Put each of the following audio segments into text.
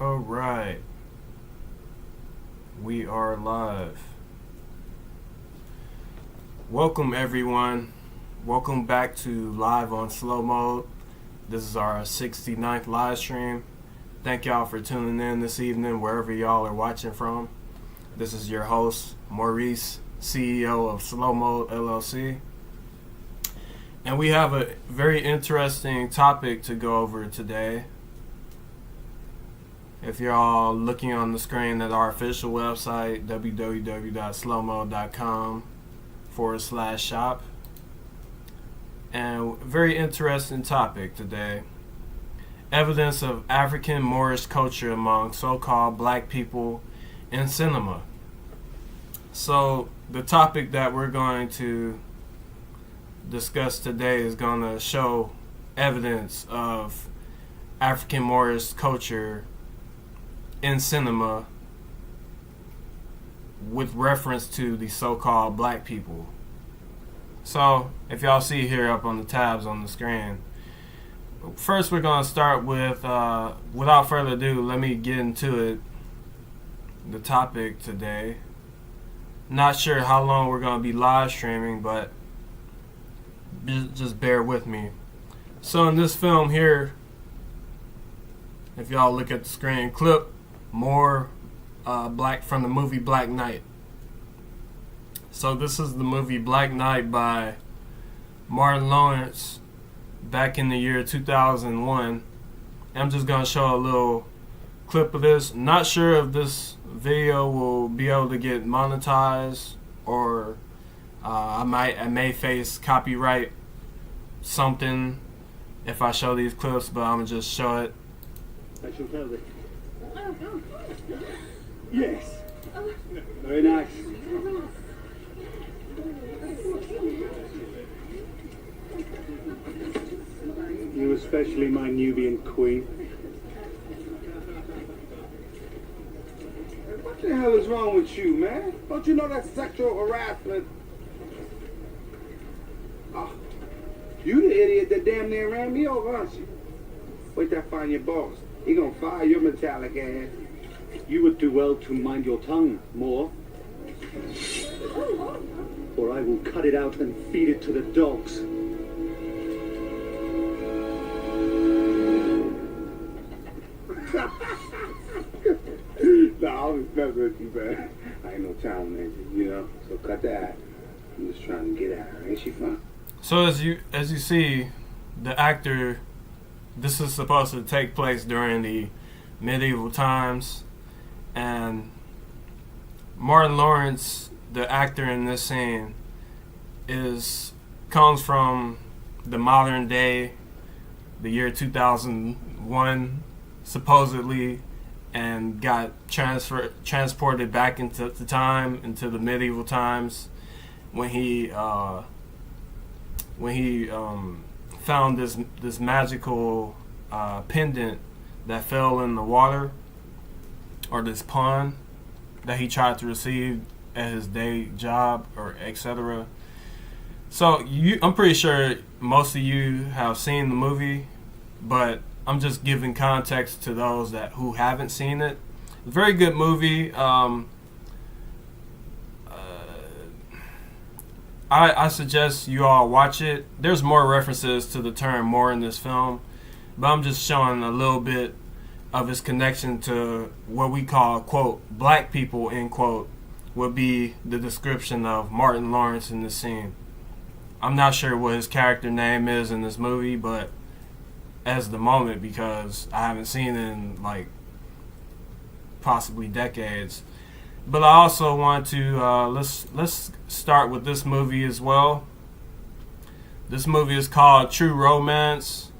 All right, we are live. Welcome everyone. Welcome back to Live on Slow Mode. This is our 69th live stream. Thank y'all for tuning in this evening wherever y'all are watching from. This is your host, Maurice, CEO of SLOWMOED LLC. And we have a very interesting topic to go over today. If you're all looking on the screen at our official website, www.slowmoed.com/shop. And very interesting topic today. Evidence of African Moorish culture among so-called black people in cinema. So the topic that we're going to discuss today is going to show evidence of African Moorish culture in cinema with reference to the so-called black people. So if y'all see here up on the tabs on the screen, first we're going to start with, without further ado, let me get into it, the topic today. Not sure how long we're going to be live streaming, but just bear with me. So in this film here, if y'all look at the screen, clip more black from the movie Black Knight. So this is the movie Black Knight by Martin Lawrence back in the year 2001. I'm just going to show a little clip of this. Not sure if this video will be able to get monetized, or I may face copyright something if I show these clips, but I'm going to just show it. I shall tell thee. Yes. Very nice. You especially, my Nubian queen. What the hell is wrong with you, man? Don't you know that's sexual harassment? Oh, you the idiot that damn near ran me over, aren't you? Wait till I find your boss. He gonna fire your metallic ass. You would do well to mind your tongue, Moor. Or I will cut it out and feed it to the dogs. No, I was messing with you, man. I ain't no talent man, you know, so cut that. I'm just trying to get at her. Ain't she fun? So as you see, the actor, this is supposed to take place during the medieval times, and Martin Lawrence, the actor in this scene, comes from the modern day, the year 2001, supposedly, and got transported back into the time, into the medieval times, when he found this magical pendant that fell in the water, or this pond that he tried to receive at his day job, or etc. So I'm pretty sure most of you have seen the movie, but I'm just giving context to those who haven't seen it. Very good movie. I suggest you all watch it. There's more references to the term "more" in this film, but I'm just showing a little bit of its connection to what we call, quote, black people, end quote, would be the description of Martin Lawrence in this scene. I'm not sure what his character name is in this movie, but as the moment, because I haven't seen it in like possibly decades. But I also want to let's start with this movie as well. This movie is called True Romance.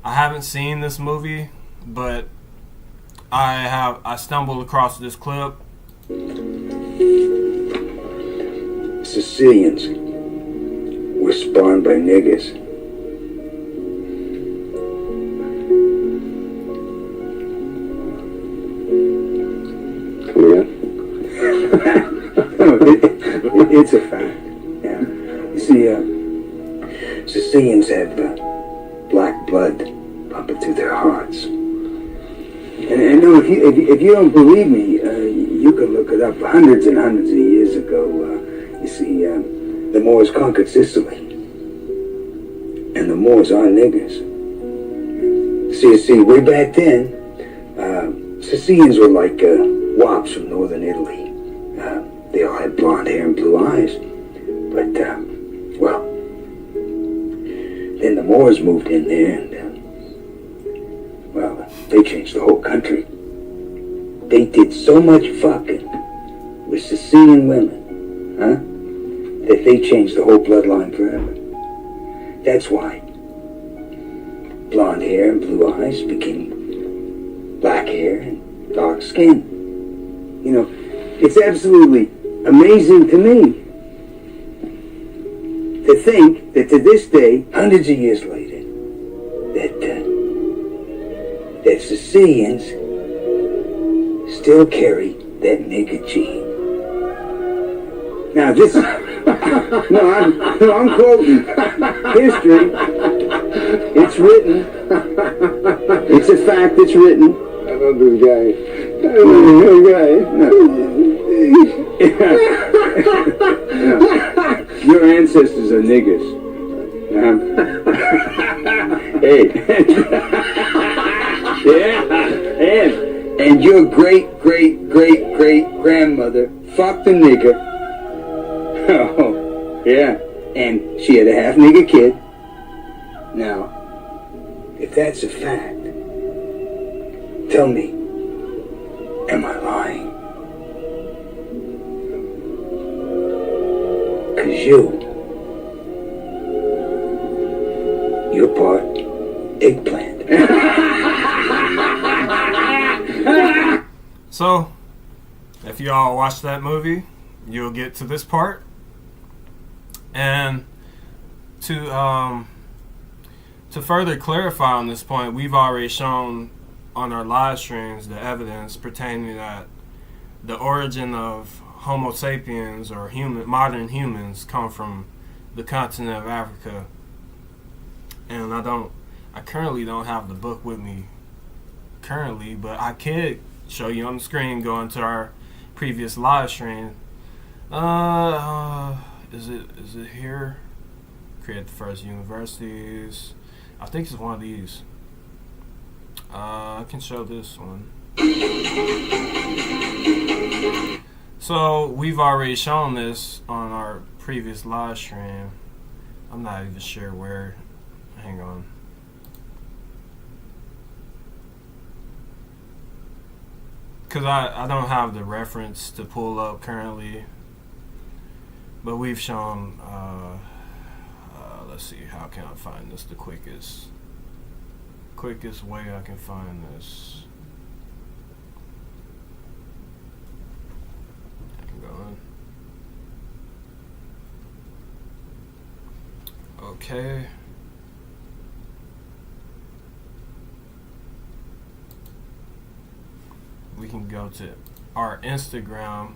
I haven't seen this movie, but I stumbled across this clip. Sicilians were spawned by niggas. It's a fact. Yeah. You see, Sicilians have black blood pumping through their hearts. And no, if you don't believe me, you can look it up. Hundreds and hundreds of years ago, you see, the Moors conquered Sicily. And the Moors are niggers. See, way back then, Sicilians were like wops from northern Italy. They all had blonde hair and blue eyes. But, well, then the Moors moved in there and, well, they changed the whole country. They did so much fucking with Sicilian women, that they changed the whole bloodline forever. That's why blonde hair and blue eyes became black hair and dark skin. You know, it's absolutely amazing to me to think that to this day, hundreds of years later, that Sicilians still carry that nigger gene. Now this, I'm quoting history. It's written. It's a fact. It's written. I love this guy. Your ancestors are niggers. Hey. Yeah. And your great-great-great-great-grandmother fucked a nigger. Oh, yeah. And she had a half nigger kid. Now, if that's a fact, tell me, am I lying? 'Cause you're part eggplant. So, if you all watch that movie, you'll get to this part. And to further clarify on this point, we've already shown on our live streams the evidence pertaining that the origin of Homo sapiens or modern humans come from the continent of Africa. And I currently don't have the book with me currently, but I could show you on the screen going to our previous live stream. Is it here? Create the first universities. I think it's one of these. I can show this one. So we've already shown this on our previous live stream. I'm not even sure where. Hang on. Because I don't have the reference to pull up currently. But we've shown, let's see, how can I find this the quickest way I can find this. Hang on. Okay. We can go to our Instagram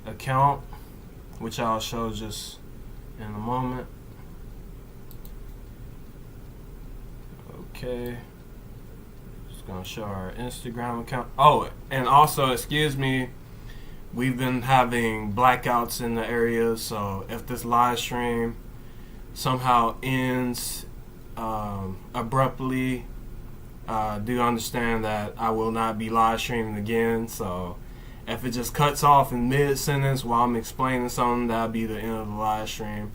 account, which I'll show just in a moment. Okay. Just gonna show our Instagram account. Oh, and also, excuse me, we've been having blackouts in the area, so if this live stream somehow ends abruptly, do understand that I will not be live streaming again. So if it just cuts off in mid-sentence while I'm explaining something, that'll be the end of the live stream.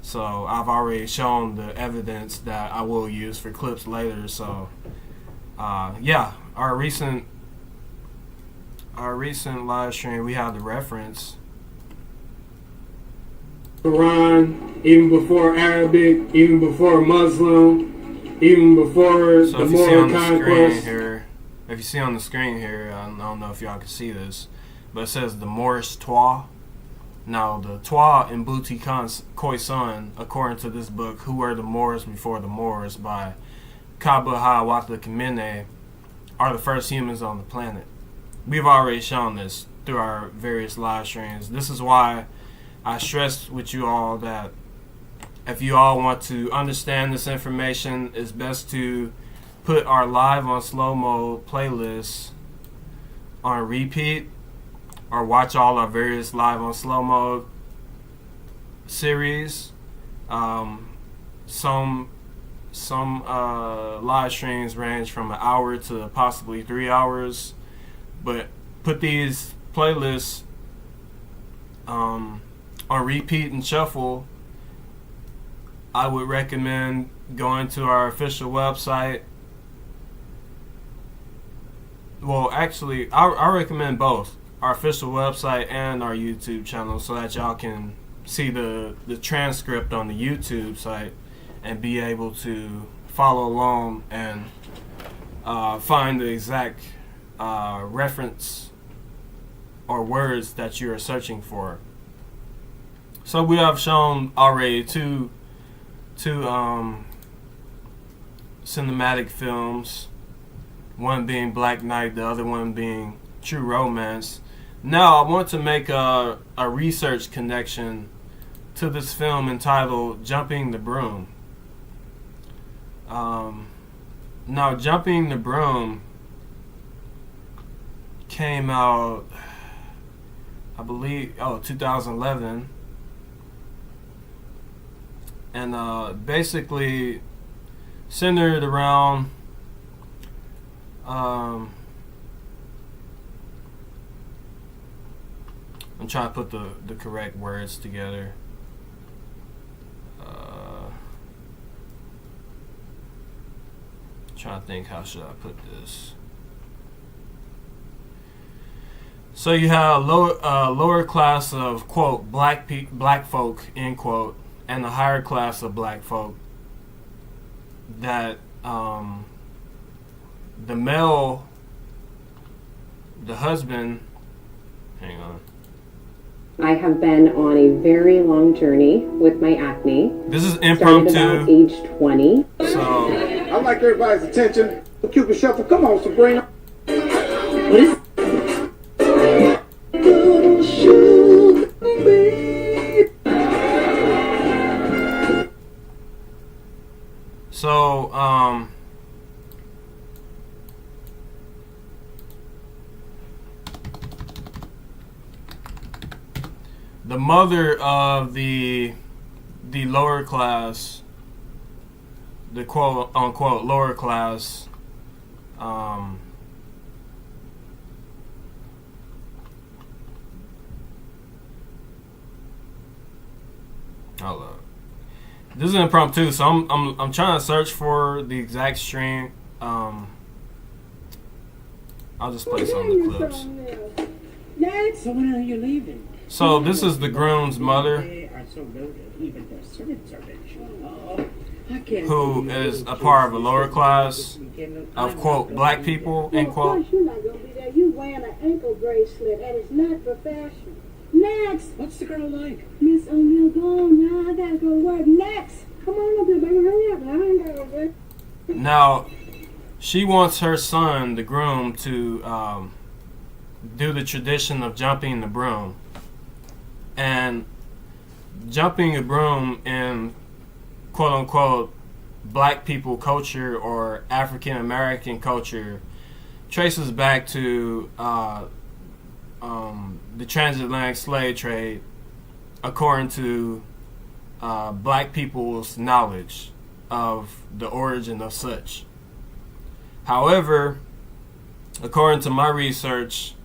So I've already shown the evidence that I will use for clips later. So yeah, our recent live stream, we have the reference. Quran, even before Arabic, even before Muslim, even before the Moorish conquest. If you see on the screen here, I don't know if y'all can see this, but it says the Moorish Twa. Now, the Twa in Buti Khoisan, according to this book, Who Were the Moors Before the Moors by Kabaha Wata Kamene, are the first humans on the planet. We've already shown this through our various live streams. This is why I stressed with you all that if you all want to understand this information, it's best to put our live on slow mode playlists on repeat, or watch all our various live on slow mode series. Some live streams range from an hour to possibly 3 hours, but put these playlists on repeat and shuffle. I would recommend going to our official website. Well, actually, I recommend both our official website and our YouTube channel, so that y'all can see the transcript on the YouTube site and be able to follow along and find the exact reference or words that you are searching for. So we have shown already two cinematic films, one being Black Knight, the other one being True Romance. Now I want to make a research connection to this film entitled Jumping the Broom. Now Jumping the Broom came out, I believe, 2011, and basically centered around I'm trying to put the correct words together. Trying to think, how should I put this? So you have lower class of, quote, black folk, end quote, and the higher class of black folk that the male, the husband, hang on. I have been on a very long journey with my acne. This is impromptu. Started about age 20. So I'd like everybody's attention. Cupid Shuffle, come on, Sabrina. What is So, the mother of the lower class, the quote unquote lower class, hold up. This is impromptu, so I'm trying to search for the exact stream. I'll just play some of the clips. So when are you leaving? So this is the groom's mother, They are so loaded, even their servants are rich. Oh, I can't who believe is you a part of a kids lower this class weekend. of, I'm quote, not black gonna be people, there. end Of quote. course you're not going to be there. You wearing an ankle bracelet, and it's not for fashion. Next, What's the girl like? Miss O'Neill, go on now. I got to go to work. Next, come on up here, baby. Hurry up. I ain't got to work. Now, she wants her son, the groom, to do the tradition of jumping the broom. And jumping a broom in quote-unquote black people culture or African American culture traces back to the transatlantic slave trade, according to black people's knowledge of the origin of such. However, according to my research,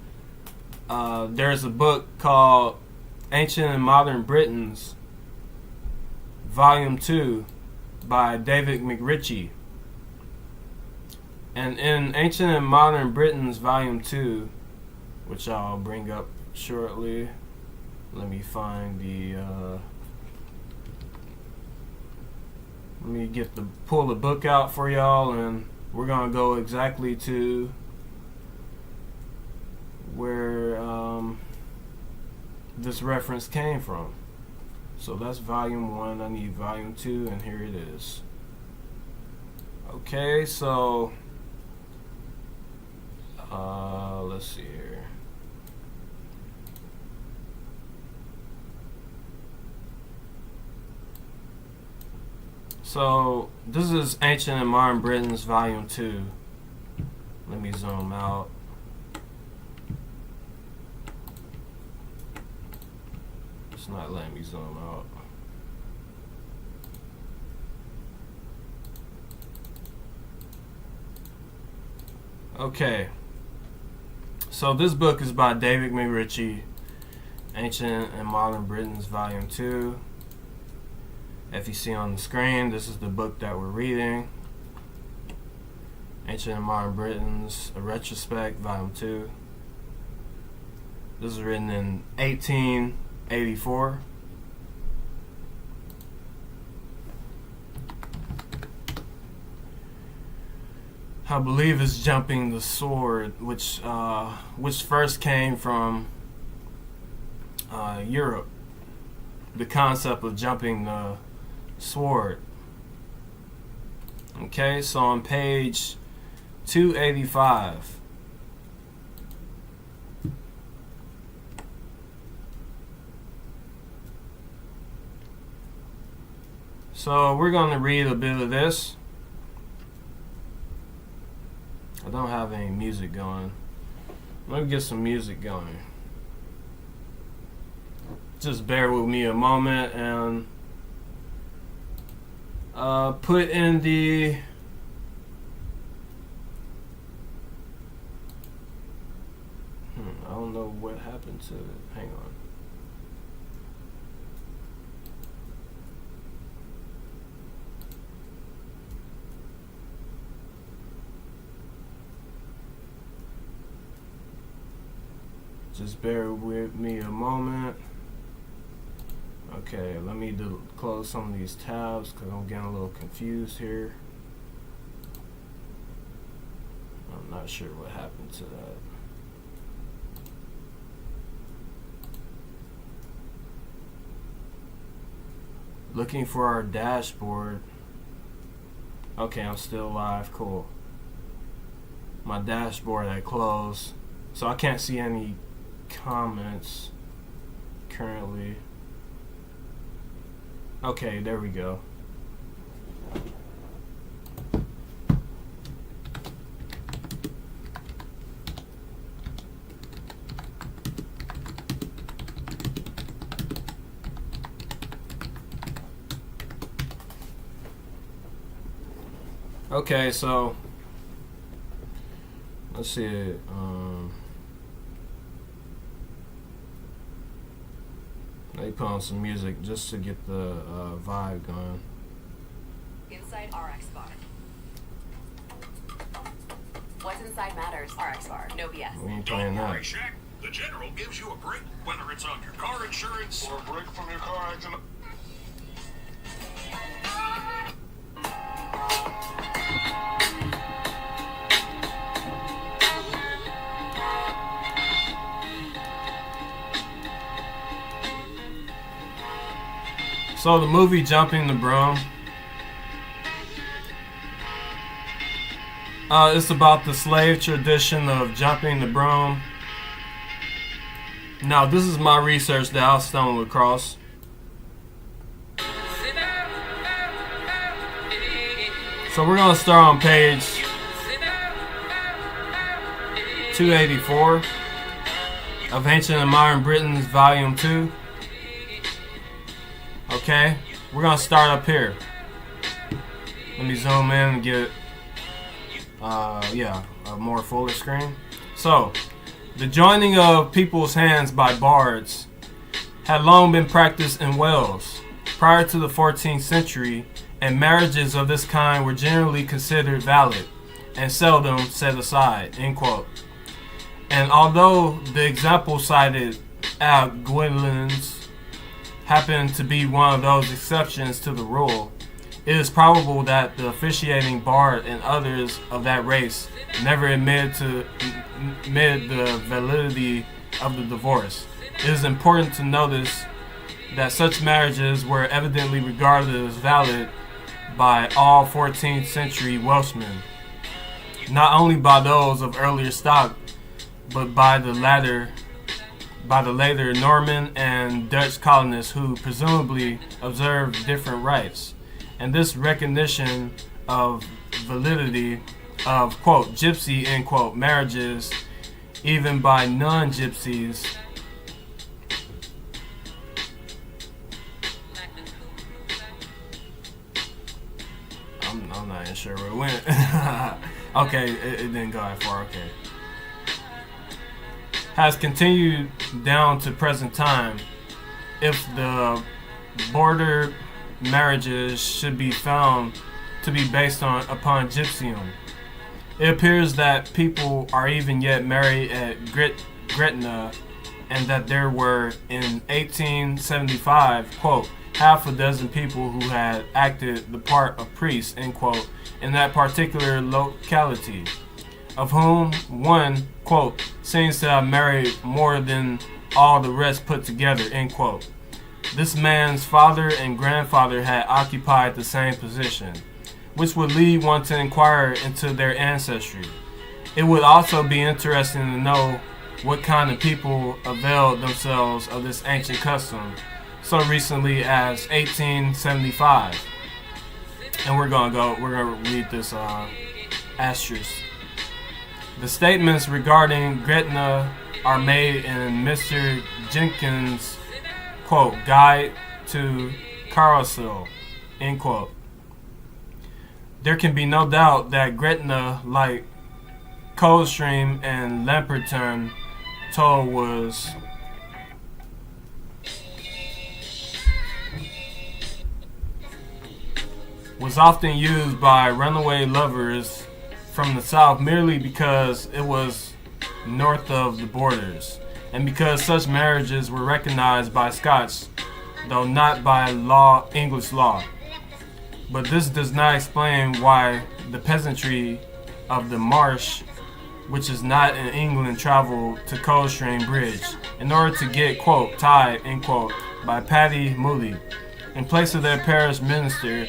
there's a book called Ancient and Modern Britons, Volume 2, by David McRitchie. And in Ancient and Modern Britons, Volume 2, which I'll bring up shortly, let me find the, let me pull the book out for y'all, and we're going to go exactly to where this reference came from. So that's volume 1. I need volume 2, and here it is. Okay, so let's see here. So this is Ancient and Modern Britons, Volume 2. Let me zoom out. It's not letting me zoom out. Okay. So this book is by David McRitchie, Ancient and Modern Britons, Volume 2. If you see on the screen, this is the book that we're reading. Ancient and Modern Britons, A Retrospect, Volume 2. This is written in 1884. I believe it's jumping the sword, which first came from Europe. The concept of jumping the sword. Okay, so on page 285. So we're going to read a bit of this. I don't have any music going. Let me get some music going. Just bear with me a moment and put in the I don't know what happened to it. Hang on. Just bear with me a moment. Okay, let me close some of these tabs because I'm getting a little confused here. I'm not sure what happened to that. Looking for our dashboard. Okay, I'm still live. Cool. My dashboard had closed, so I can't see any comments currently. Okay, there we go. Okay, so let's see. They put on some music just to get the vibe going. Inside RX bar. What's inside matters. RX bar. No BS. We ain't playing that. Shaq. The General gives you a break, whether it's on your car insurance or a break from your car accident. So the movie Jumping the Broom, it's about the slave tradition of jumping the broom. Now this is my research that I stumbled across. So we're going to start on page 284 of Ancient and Modern Britons, Volume 2. Okay, we're gonna start up here. Let me zoom in and get a more fuller screen. So, the joining of people's hands by bards had long been practiced in Wales prior to the 14th century, and marriages of this kind were generally considered valid and seldom set aside. End quote. And although the example cited at Gwynlin's happened to be one of those exceptions to the rule, it is probable that the officiating bard and others of that race never admitted the validity of the divorce. It is important to notice that such marriages were evidently regarded as valid by all 14th century Welshmen, not only by those of earlier stock, but by the later Norman and Dutch colonists who presumably observed different rites and this recognition of validity of, quote, gypsy, end quote, marriages, even by non-gypsies, I'm not even sure where it went. Okay, it didn't go that far, okay. Has continued down to present time. If the border marriages should be found to be based upon gypsyism, it appears that people are even yet married at Gretna, and that there were in 1875, quote, half a dozen people who had acted the part of priests, end quote, in that particular locality, of whom one, quote, seems to have married more than all the rest put together, end quote. This man's father and grandfather had occupied the same position, which would lead one to inquire into their ancestry. It would also be interesting to know what kind of people availed themselves of this ancient custom so recently as 1875. And we're gonna read this asterisk. The statements regarding Gretna are made in Mr. Jenkins' quote, Guide to Carousel, end quote. There can be no doubt that Gretna, like Coldstream and Lamperton, toll was often used by runaway lovers from the south merely because it was north of the borders, and because such marriages were recognized by Scots, though not by English law. But this does not explain why the peasantry of the marsh, which is not in England, traveled to Coldstream Bridge in order to get, quote, tied, end quote, by Paddy Moody in place of their parish minister,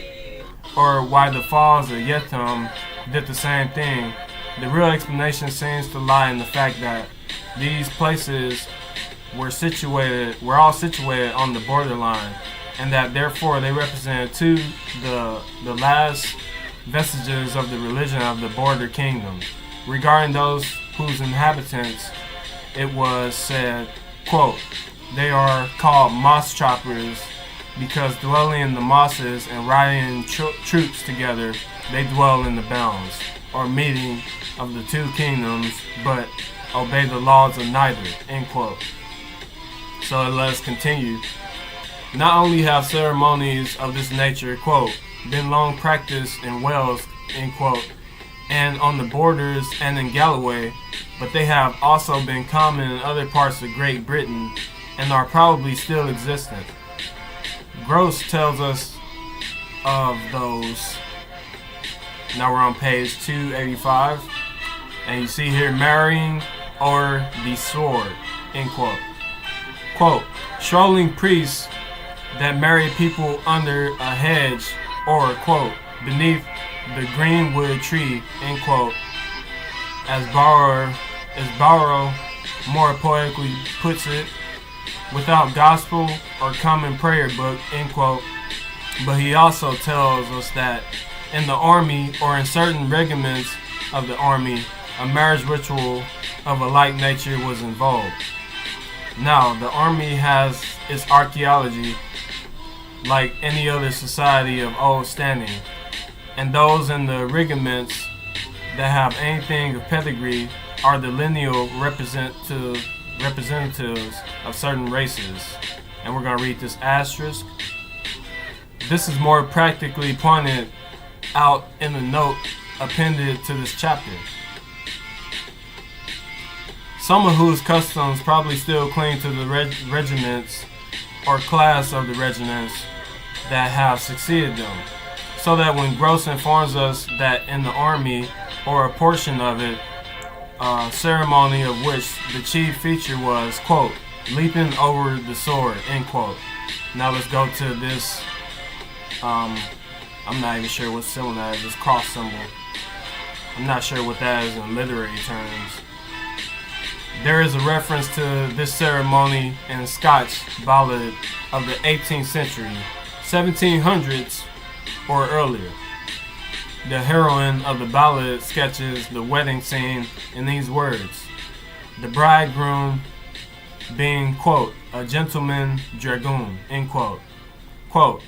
or why the Falls of Yetham did the same thing. The real explanation seems to lie in the fact that these places were all situated on the borderline, and that therefore they represented the last vestiges of the religion of the border kingdom. Regarding those whose inhabitants, it was said, quote, they are called moss choppers because dwelling in the mosses and riding troops together, they dwell in the bounds or meeting of the two kingdoms, but obey the laws of neither, end quote. So let's continue. Not only have ceremonies of this nature, quote, been long practiced in Wales, end quote, and on the borders and in Galloway, but they have also been common in other parts of Great Britain and are probably still existent. Gross tells us of those. Now we're on page 285, and you see here marrying or the sword, end quote. Quote, strolling priests that marry people under a hedge or, quote, beneath the greenwood tree, end quote, as Barrow more poetically puts it, without gospel or common prayer book, end quote. But he also tells us that in the army or in certain regiments of the army, a marriage ritual of a like nature was involved. Now, the army has its archaeology like any other society of old standing, and those in the regiments that have anything of pedigree are the lineal representatives of certain races. And we're going to read this asterisk. This is more practically pointed out in the note appended to this chapter. Some of whose customs probably still cling to the regiments or class of the regiments that have succeeded them, so that when Gross informs us that in the army, or a portion of it, ceremony of which the chief feature was, quote, leaping over the sword, end quote. Now let's go to this, I'm not even sure what symbol that is, this cross symbol. I'm not sure what that is in literary terms. There is a reference to this ceremony in Scotch ballad of the 18th century, 1700s, or earlier. The heroine of the ballad sketches the wedding scene in these words: the bridegroom being, quote, a gentleman dragoon, end quote. Quote,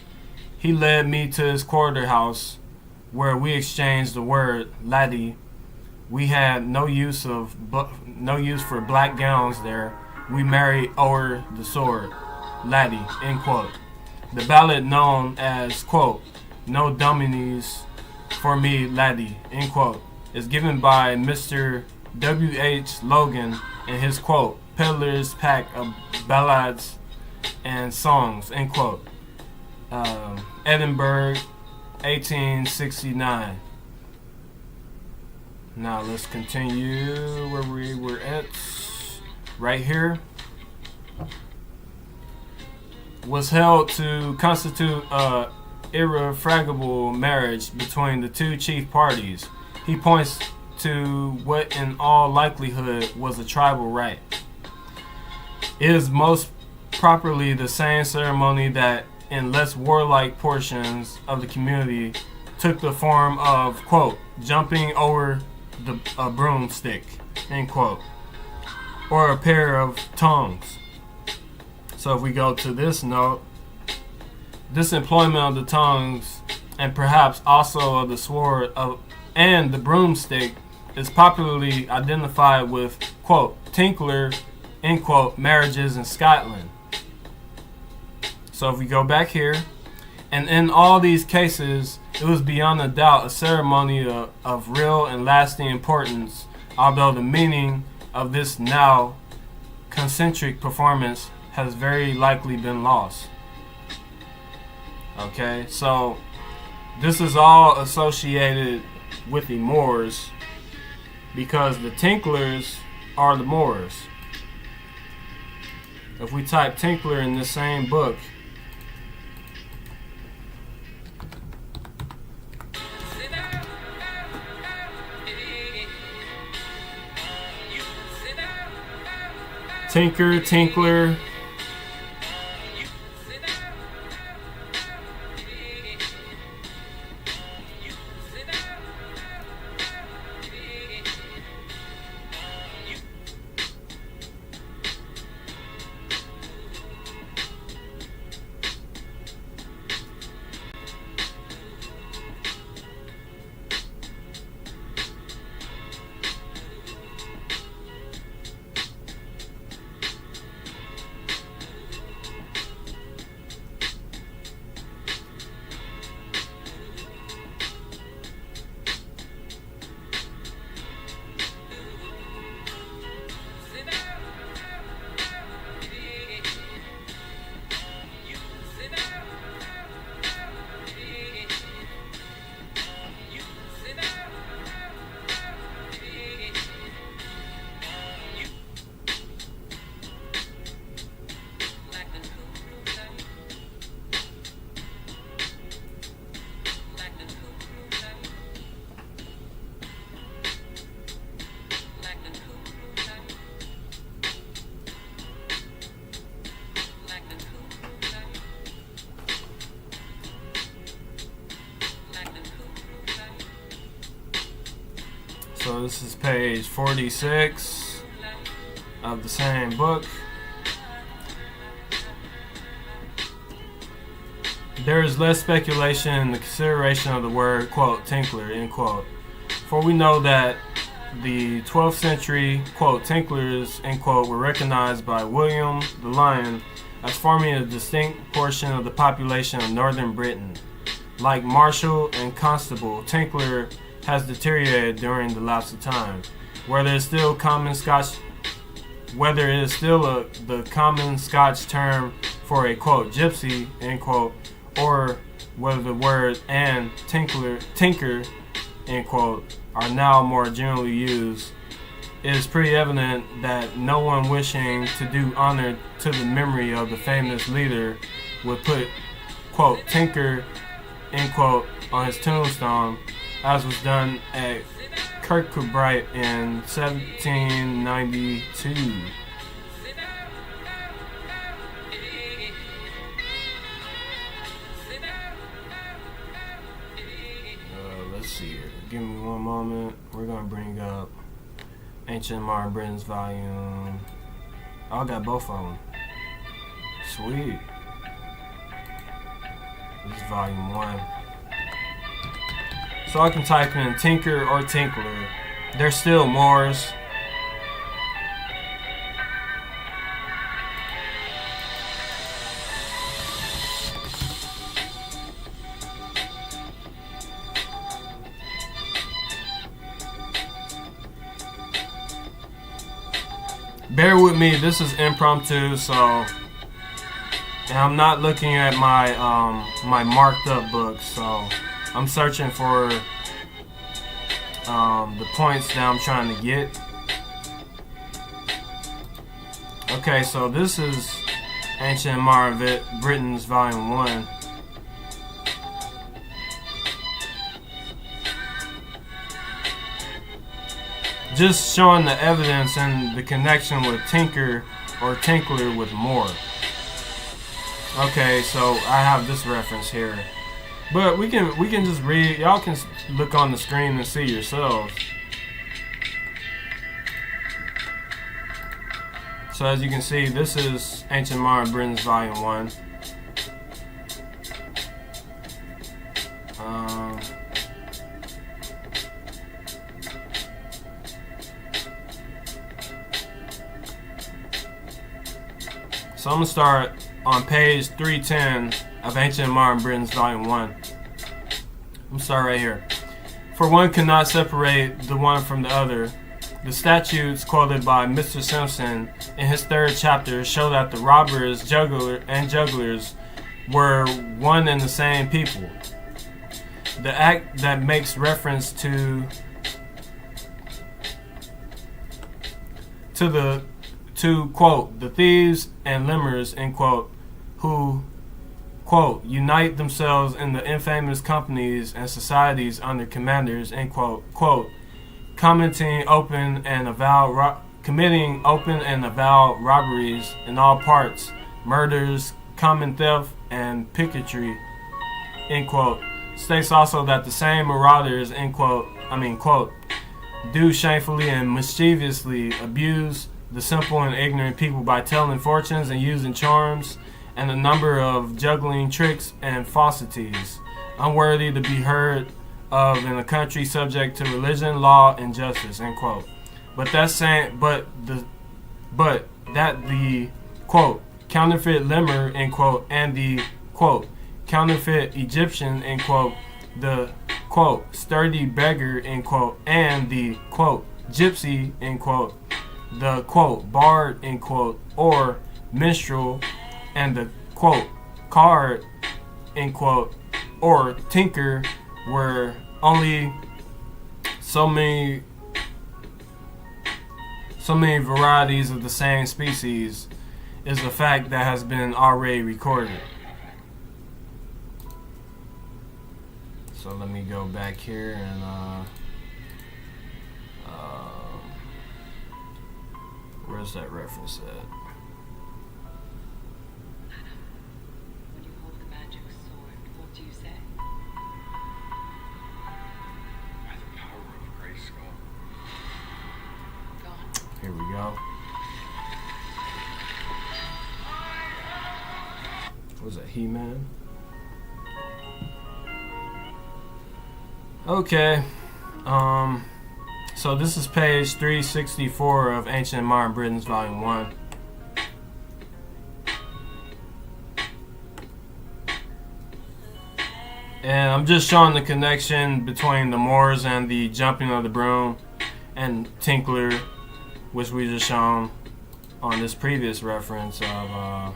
he led me to his quarter house where we exchanged the word laddie. We had no use for black gowns there. We married o'er the sword, laddie, end quote. The ballad known as, quote, no dummies for me, laddie, end quote, is given by Mr. W.H. Logan in his, quote, Peddler's Pack of Ballads and Songs, end quote. Edinburgh, 1869. Now let's continue where we were at. Right here. Was held to constitute a irrefragable marriage between the two chief parties. He points to what in all likelihood was a tribal rite. It is most properly the same ceremony that in less warlike portions of the community took the form of, quote, jumping over a broomstick, end quote, or a pair of tongues. So if we go to this note, this employment of the tongues and perhaps also of the sword and the broomstick is popularly identified with, quote, tinkler, end quote, marriages in Scotland. So if we go back here, and in all these cases, it was beyond a doubt a ceremony of real and lasting importance, although the meaning of this now concentric performance has very likely been lost. Okay, so this is all associated with the Moors because the tinklers are the Moors. If we type tinkler in this same book, tinker, tinkler, so this is page 46 of the same book. There is less speculation in the consideration of the word, quote, tinkler, end quote. For we know that the 12th century, quote, tinklers, end quote, were recognized by William the Lion as forming a distinct portion of the population of northern Britain. Like marshal and constable, tinkler has deteriorated during the lapse of time. Whether it is still the common Scotch term for a, quote, gypsy, end quote, or whether the word and tinker, end quote, are now more generally used, it is pretty evident that no one wishing to do honor to the memory of the famous leader would put, quote, tinker, end quote, on his tombstone, as was done at Kirkcudbright in 1792. see here. Give me one moment. We're gonna bring up Ancient Modern Britain's volume. Oh, I got both of them. Sweet. This is volume 1. So I can type in Tinker or Tinkler. They're still Moors. Bear with me, this is impromptu, so, and I'm not looking at my my marked up books, so I'm searching for the points that I'm trying to get. Okay, so this is Ancient Modern Britain's Volume 1. Just showing the evidence and the connection with Tinker or Tinkler with Moor. Okay, so I have this reference here, but we can just read. Y'all can look on the screen and see yourselves. So as you can see, this is Ancient Modern Britain's Volume 1. So I'm going to start on page 310 of Ancient Modern Britain's Volume 1. I'm going to start right here. For one cannot separate the one from the other. The statutes quoted by Mr. Simpson in his 3rd chapter show that the robbers, jugglers were one and the same people. The act that makes reference to quote, the thieves and limers, end quote, who, quote, unite themselves in the infamous companies and societies under commanders, end quote, quote, committing open and avowed robberies in all parts, murders, common theft, and picketry, end quote, states also that the same marauders, end quote, quote, do shamefully and mischievously abuse the simple and ignorant people by telling fortunes and using charms and a number of juggling tricks and falsities, unworthy to be heard of in a country subject to religion, law, and justice, end quote. But that the quote counterfeit limmer, end quote, and the quote counterfeit Egyptian, end quote, the quote sturdy beggar, end quote, and the quote gypsy, end quote, the quote bard, end quote, or minstrel, and the quote card, end quote, or tinker were only so many varieties of the same species is a fact that has been already recorded. So let me go back here and where's that reference at? When you hold the magic sword, what do you say? By the power of Grayskull. Go on. Here we go. What was that, He-Man? Okay. So this is page 364 of Ancient Modern Britain's Volume 1. And I'm just showing the connection between the Moors and the jumping of the broom and Tinkler, which we just shown on this previous reference of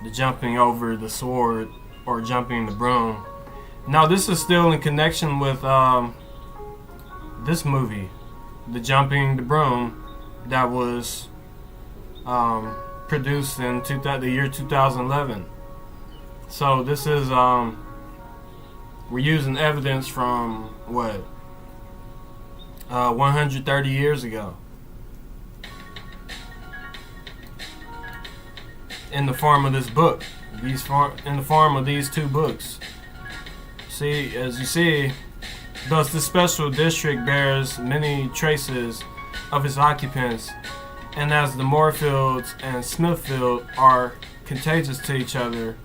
the jumping over the sword or jumping the broom. Now this is still in connection with this movie, The Jumping the Broom, that was produced in the year 2011. So this is we're using evidence from what 130 years ago in the form of this book, in the form of these two books. See, as you see, thus this special district bears many traces of its occupants, and as the Moorfields and Smithfield are contagious to each other,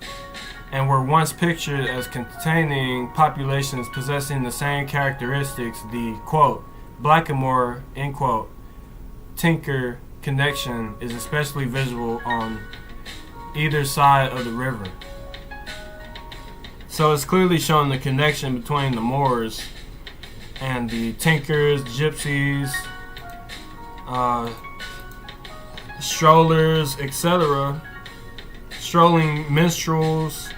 and were once pictured as containing populations possessing the same characteristics, the, quote, blackamoor, end quote, tinker connection is especially visible on either side of the river. So it's clearly showing the connection between the Moors and the tinkers, gypsies, strollers, etc., strolling minstrels.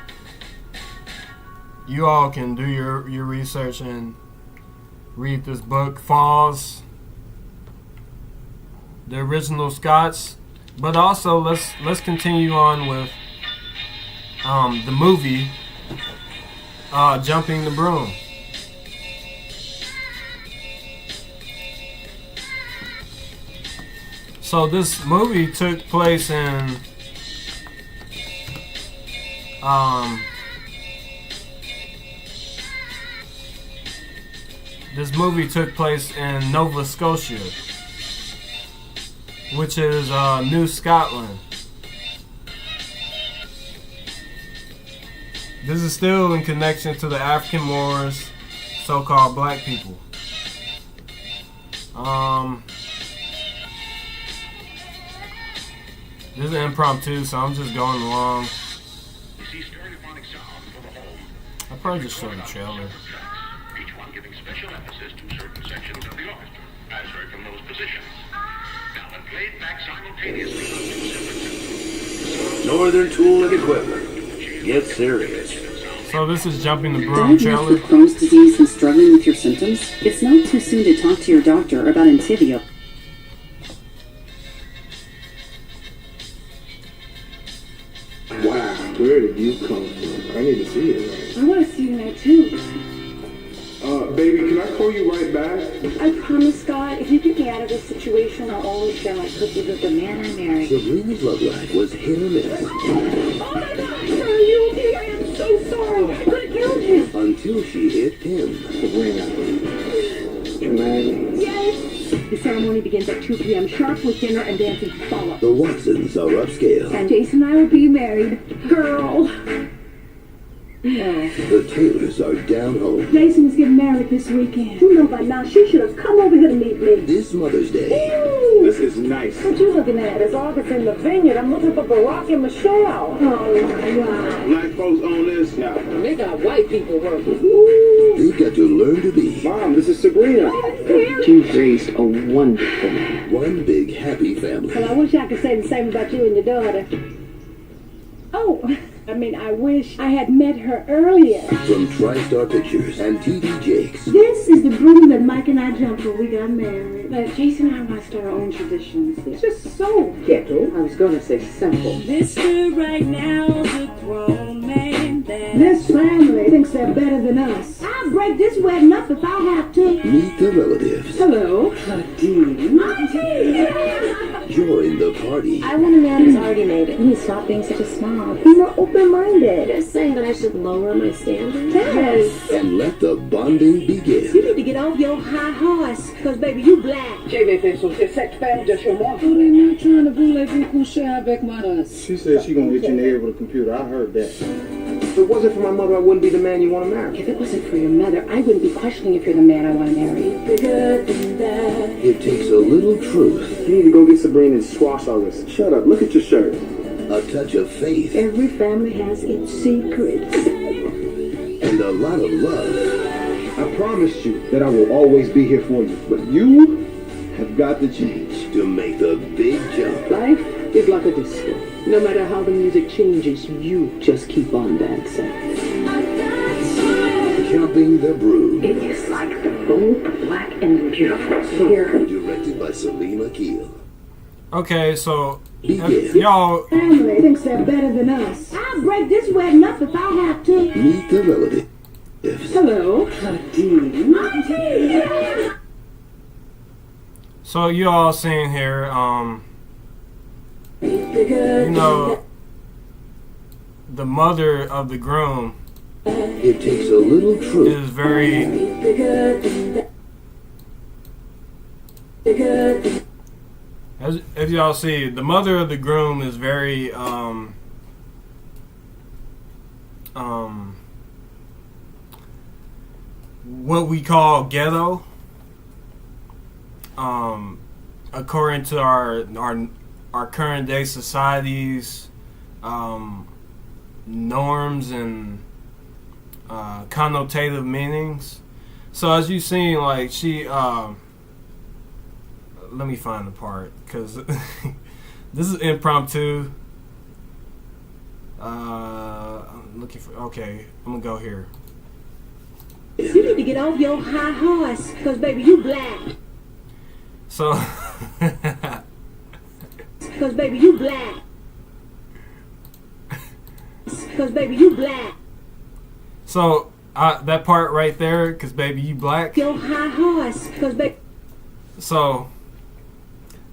You all can do your research and read this book, Falls, the original Scots. But also let's continue on with the movie Jumping the Broom. So this movie took place in Nova Scotia, which is New Scotland. This is still in connection to the African-moors, so-called black people. This is impromptu, so I'm just going along. I probably just showed the trailer. Each one giving special emphasis to certain sections of the orchestra, as heard from those positions. Now, and played back simultaneously on two separate Northern Tool and Equipment. Get serious. So this is Jumping the Broom trailer. Diagnosed with Crohn's disease and struggling with your symptoms? It's not too soon to talk to your doctor about Entyvio. Wow, where did you come from? I need to see it. I want to see you now too. Baby, can I call you right back? I promise, Scott, if you get me out of this situation, I'll always share my cookies with the man I married. Sabrina's love life was hit or miss. Oh my God, sir, are you okay? I am so sorry. I could have killed you. Until she hit him. Sabrina. Can Yes. The ceremony begins at 2 p.m. sharp with dinner and dancing to follow. The Watsons are upscale. And Jason and I will be married. Girl. No. The Taylors are down home. Jason is getting married this weekend. You know by now she should have come over here to meet me. This Mother's Day. Ooh. This is nice. What you looking at? It's August in the vineyard. I'm looking for Barack and Michelle. Oh, wow. Black folks own this now. They got white people working. They've got to learn to be Mom, this is Sabrina. You've raised a wonderful man. one big happy family. Well, I wish I could say the same about you and your daughter. Oh, I wish I had met her earlier. From TriStar Pictures and TD Jakes. This is the broom that Mike and I jumped when we got married. But Jason and I want to start our own traditions. It's just so ghetto. I was going to say simple. Mr. Right Now's a grown man that This family thinks they're better than us. I'll break this wedding up if I have to. Meet the relatives. Hello. Join the party. I want a man who's already made it. Please stop being such a snob. Be more open-minded. You're saying that I should lower my standards? Yes. And let the bonding begin. You need to get off your high horse, because baby, you black. J'ai fait sur ces sept femmes de chez moi. They're not trying to voulez-vous coucher avec moi. She said she gonna get you in the head with a computer. I heard that. If it wasn't for my mother, I wouldn't be the man you want to marry. If it wasn't for your mother, I wouldn't be questioning if you're the man I want to marry. It takes a little truth. You need to go get Sabrina and squash all this. Shut up. Look at your shirt. A touch of faith. Every family has its secrets. And a lot of love. I promised you that I will always be here for you, but you have got to change To make the big jump. Life is like a disco. No matter how the music changes, you just keep on dancing. Jumping the Broom. It is like the bold, black, and beautiful. Here. Directed by Salima Keel. Okay, so Begin. y'all, Family thinks they're better than us. I'll break this wedding up if I have to. Meet the relatives. Hello. so you all seen here, you know, the mother of the groom It takes a little truth. is very as y'all see, the mother of the groom is very what we call ghetto, according to our current day society's norms and connotative meanings. So as you've seen, like she let me find the part, because this is impromptu. I'm looking for, okay, I'm gonna go here. You need to get off your high horse, because baby, you black. So Because baby, you black. Because baby, you black. so that part right there, because baby you black. Your high horse, because baby. So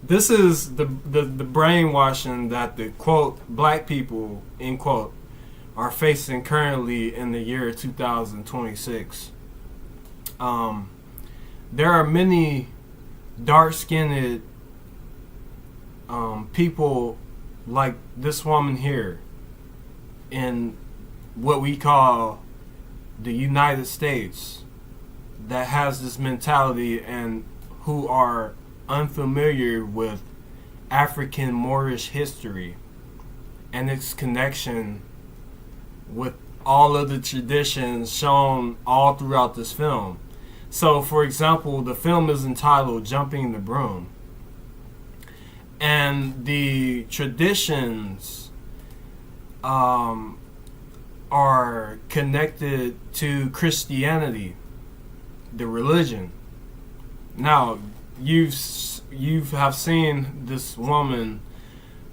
this is the brainwashing that the quote black people end quote are facing currently in the year 2026. There are many dark-skinned people like this woman here in what we call the United States that has this mentality and who are unfamiliar with African Moorish history and its connection with all of the traditions shown all throughout this film. So, for example, the film is entitled Jumping the Broom. And the traditions are connected to Christianity, the religion. Now, you have seen this woman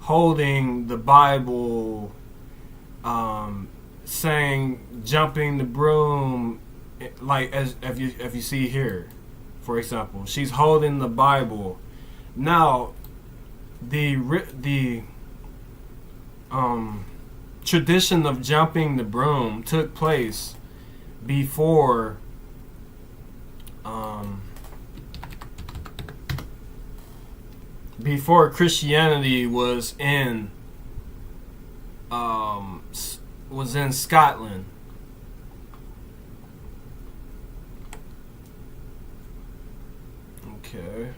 holding the Bible, saying "jumping the broom," like as if you see here, for example, she's holding the Bible. Now, the tradition of jumping the broom took place before Christianity was in Scotland. Okay.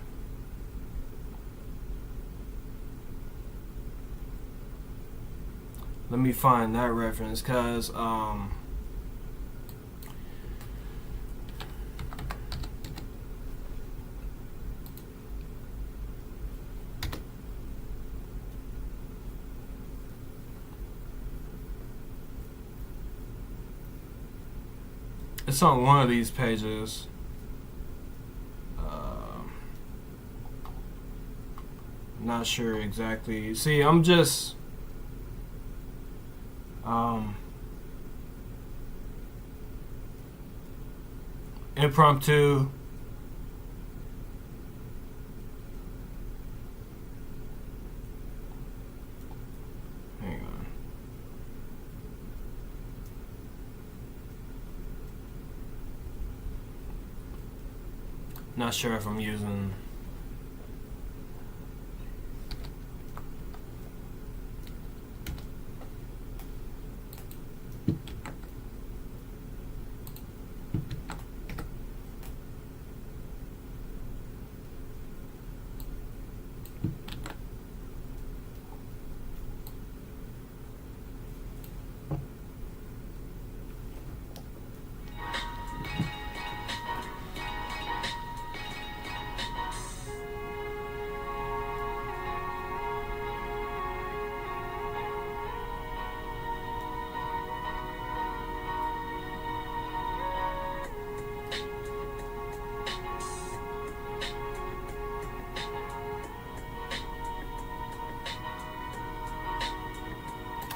Let me find that reference, because it's on one of these pages. Not sure exactly. See, I'm just impromptu. Hang on. Not sure if I'm using.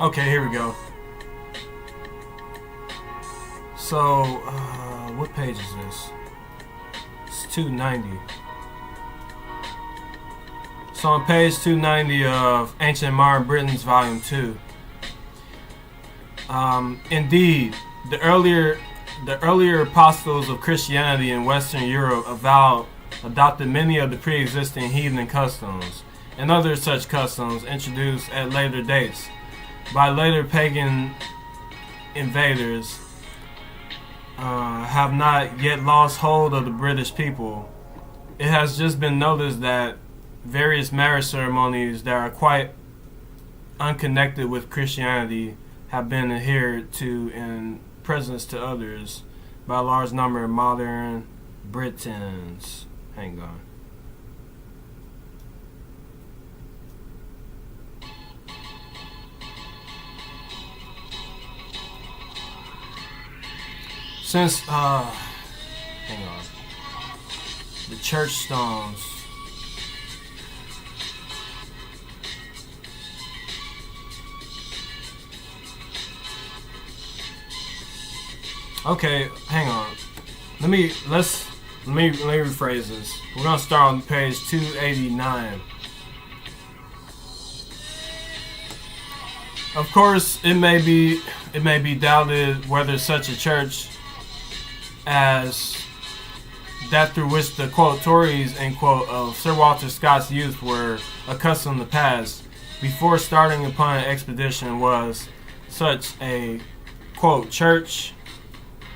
Okay, here we go. So, what page is this? It's 290. So on page 290 of Ancient Modern Britons, Volume 2, Indeed, the earlier apostles of Christianity in Western Europe adopted many of the pre-existing heathen customs and other such customs introduced at later dates by later pagan invaders have not yet lost hold of the British people. It has just been noticed that various marriage ceremonies that are quite unconnected with Christianity have been adhered to in presence to others by a large number of modern Britons. Hang on. Since, hang on. The church stones. Okay, hang on. Let me rephrase this. We're gonna start on page 289. Of course, it may be doubted whether such a church as that through which the quote Tories end quote of Sir Walter Scott's youth were accustomed to pass before starting upon an expedition was such a quote church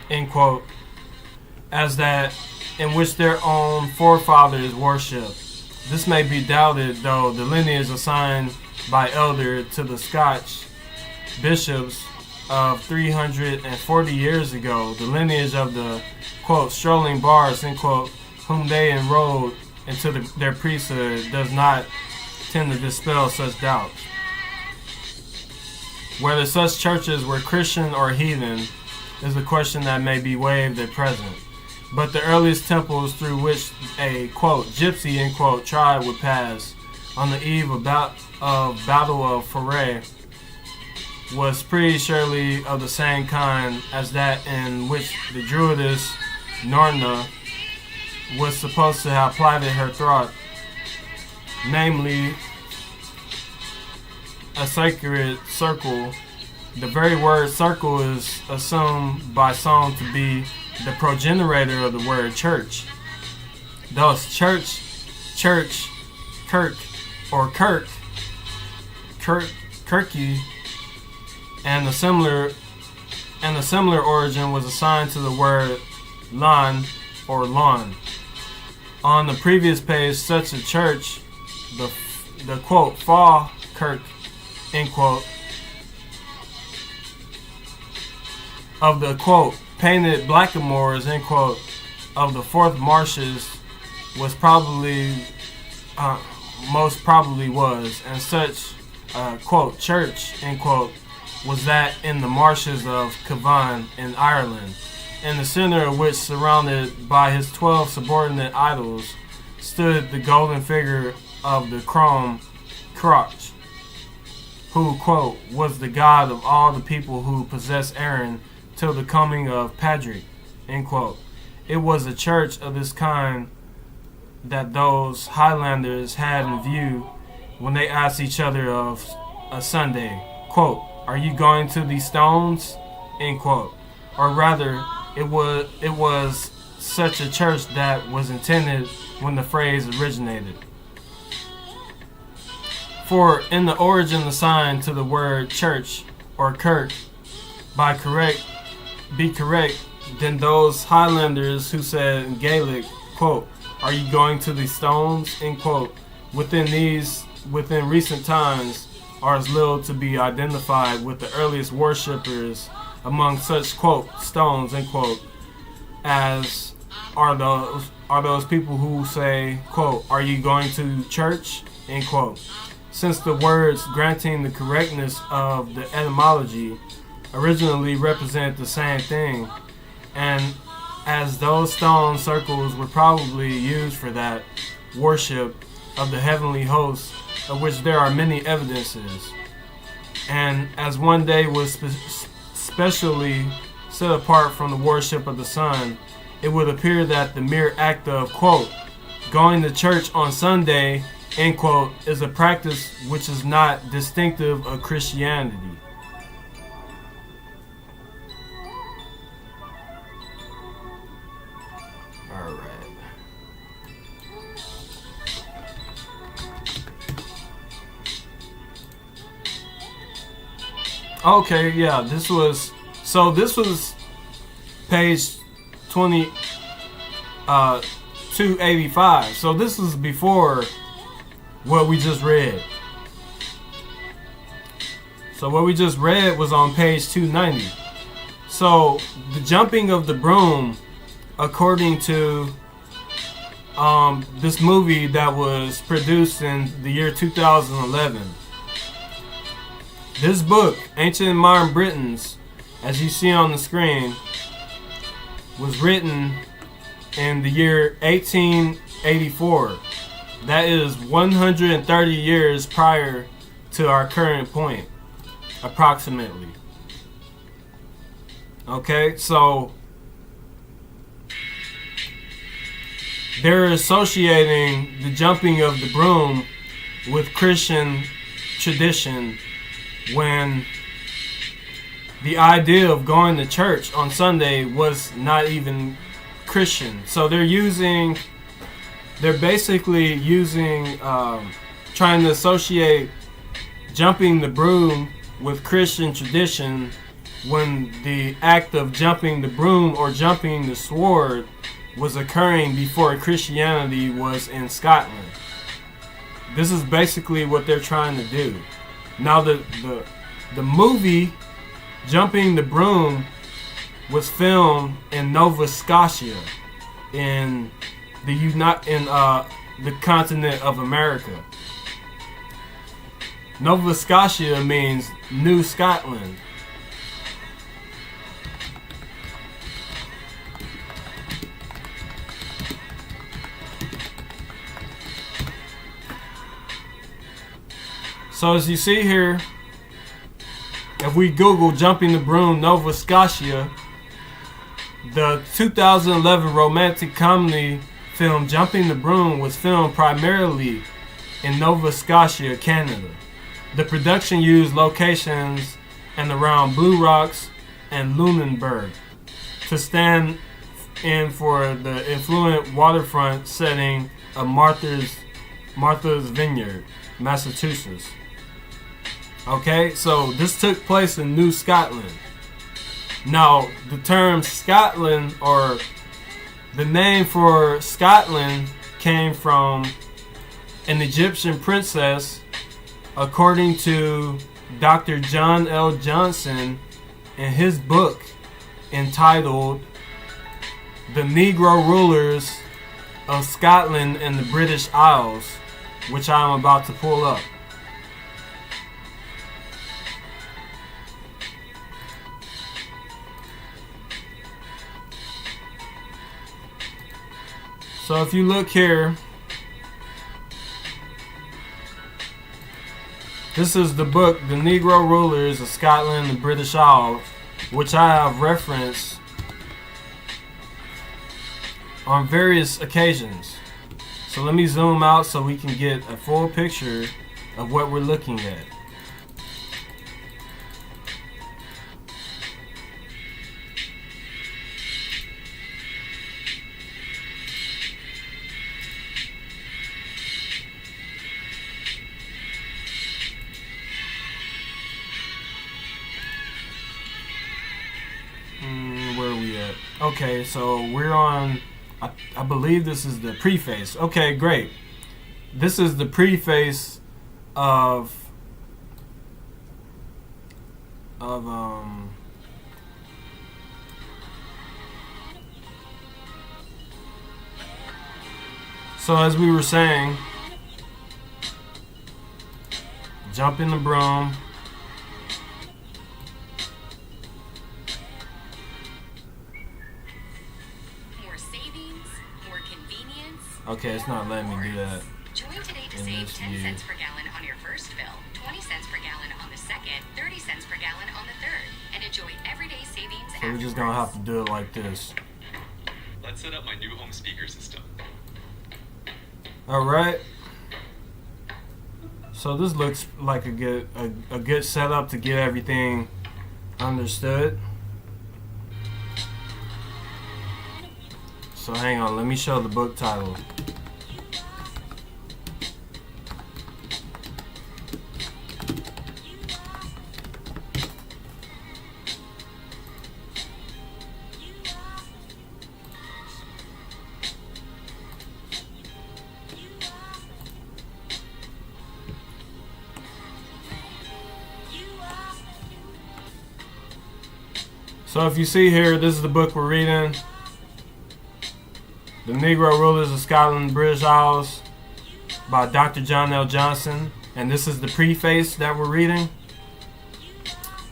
end quote as that in which their own forefathers worshipped. This may be doubted, though the lineage assigned by Elder to the Scotch bishops of 340 years ago, the lineage of the quote strolling bards end quote whom they enrolled into their priesthood, does not tend to dispel such doubts. Whether such churches were Christian or heathen is a question that may be waived at present. But the earliest temples through which a quote gypsy end quote tribe would pass on the eve of Battle of Foray was pretty surely of the same kind as that in which the druidess Norna was supposed to have plighted her throat, namely a sacred circle. The very word circle is assumed by some to be the progenitor of the word church. Thus, church, kirk, or kirky, and a similar origin was assigned to the word lan or lawn. On the previous page, such a church, the quote fall kirk end quote of the quote painted blackamoors end quote of the fourth marshes was probably most probably was, and such quote church end quote was that in the marshes of Cavan in Ireland, in the center of which, surrounded by his 12 subordinate idols, stood the golden figure of the Crom Crotch, who quote was the god of all the people who possessed Erin till the coming of Padraig end quote. It was a church of this kind that those Highlanders had in view when they asked each other of a Sunday, quote, "Are you going to these stones?" end quote. Or rather, it was such a church that was intended when the phrase originated. For in the origin assigned to the word church or kirk, be correct, then those Highlanders who said in Gaelic, quote, "Are you going to these stones?" end quote, within recent times are as little to be identified with the earliest worshippers among such quote stones end quote as are those people who say, quote, "Are you going to church?" end quote. Since the words, granting the correctness of the etymology, originally represent the same thing, and as those stone circles were probably used for that worship of the heavenly hosts, of which there are many evidences, and as one day was specially set apart from the worship of the sun, it would appear that the mere act of, quote, going to church on Sunday, end quote, is a practice which is not distinctive of Christianity. Okay, yeah, this was page 285. So this was before what we just read. So what we just read was on page 290. So the jumping of the broom, according to this movie that was produced in the year 2011. This book, Ancient and Modern Britons, as you see on the screen, was written in the year 1884. That is 130 years prior to our current point, approximately. Okay, so they're associating the jumping of the broom with Christian tradition, when the idea of going to church on Sunday was not even Christian. So they're basically using, trying to associate jumping the broom with Christian tradition, when the act of jumping the broom or jumping the sword was occurring before Christianity was in Scotland. This is basically what they're trying to do. Now the movie Jumping the Broom was filmed in Nova Scotia in the continent of America. Nova Scotia means New Scotland. So as you see here, if we Google Jumping the Broom Nova Scotia, the 2011 romantic comedy film Jumping the Broom was filmed primarily in Nova Scotia, Canada. The production used locations in around Blue Rocks and Lunenburg to stand in for the affluent waterfront setting of Martha's Vineyard, Massachusetts. Okay, so this took place in New Scotland. Now, the term Scotland, or the name for Scotland, came from an Egyptian princess, according to Dr. John L. Johnson in his book entitled The Negro Rulers of Scotland and the British Isles, which I am about to pull up. So if you look here, this is the book, The Negro Rulers of Scotland and the British Isles, which I have referenced on various occasions. So let me zoom out so we can get a full picture of what we're looking at. Where are we at? Okay, so we're on, I believe this is the preface. Okay, great. This is the preface of so as we were saying, jumping the broom. Okay, it's not letting me do that. Join today to save 10 cents per gallon on your first fill, 20 cents per gallon on the second, 30 cents per gallon on the third, and enjoy everyday savings. So we're just gonna have to do it like this. Let's set up my new home speaker system. All right. So this looks like a good setup to get everything understood. So hang on, let me show the book title. So if you see here, this is the book we're reading. The Negro Rulers of Scotland and British Isles by Dr. John L. Johnson. And this is the preface that we're reading.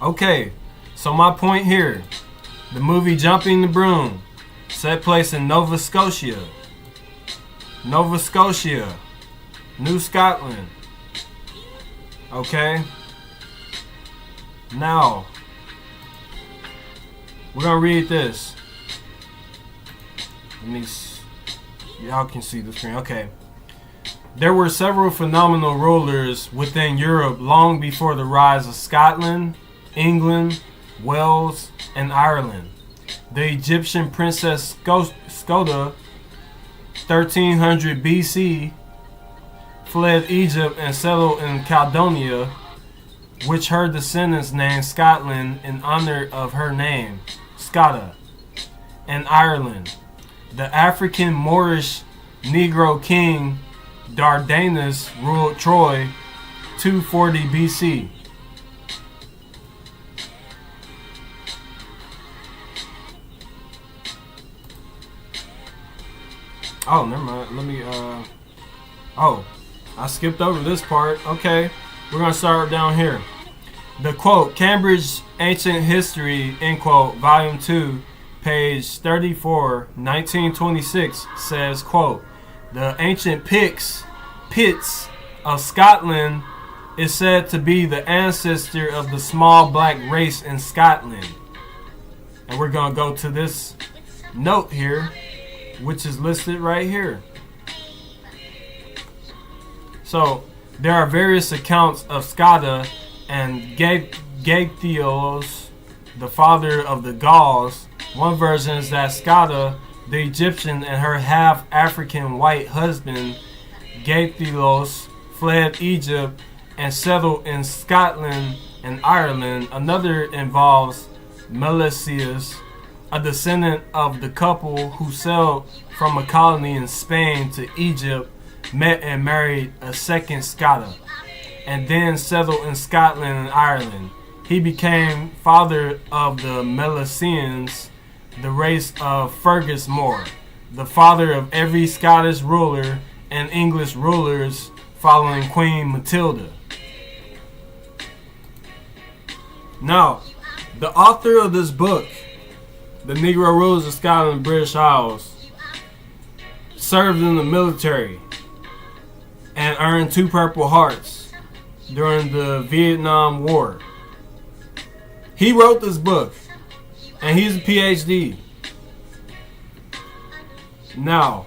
Okay, so my point here. The movie Jumping the Broom set place in Nova Scotia. Nova Scotia. New Scotland. Okay. Now, we're going to read this. Y'all can see the screen. Okay. There were several phenomenal rulers within Europe long before the rise of Scotland, England, Wales, and Ireland. The Egyptian princess Skoda, 1300 BC, fled Egypt and settled in Caledonia, which her descendants named Scotland in honor of her name, Skada, and Ireland. The African Moorish Negro king Dardanus ruled Troy 240 BC. Oh, never mind. Let me, oh, I skipped over this part. Okay, we're going to start down here. The quote, Cambridge Ancient History, end quote, volume 2, page 34, 1926, says, quote, the ancient Pits of Scotland is said to be the ancestor of the small black race in Scotland. And we're going to go to this note here, which is listed right here. So, there are various accounts of Skada and Gaethios, the father of the Gauls. One version is that Skada, the Egyptian, and her half-African white husband, Gaethios, fled Egypt and settled in Scotland and Ireland. Another involves Melesius, a descendant of the couple who sailed from a colony in Spain to Egypt, met and married a second Skada, and then settled in Scotland and Ireland. He became father of the Melesians, the race of Fergus Moore, the father of every Scottish ruler and English rulers following Queen Matilda. Now, the author of this book, The Negro Rulers of Scotland and British Isles, served in the military and earned 2 Purple Hearts during the Vietnam War. He wrote this book, and he's a PhD. Now,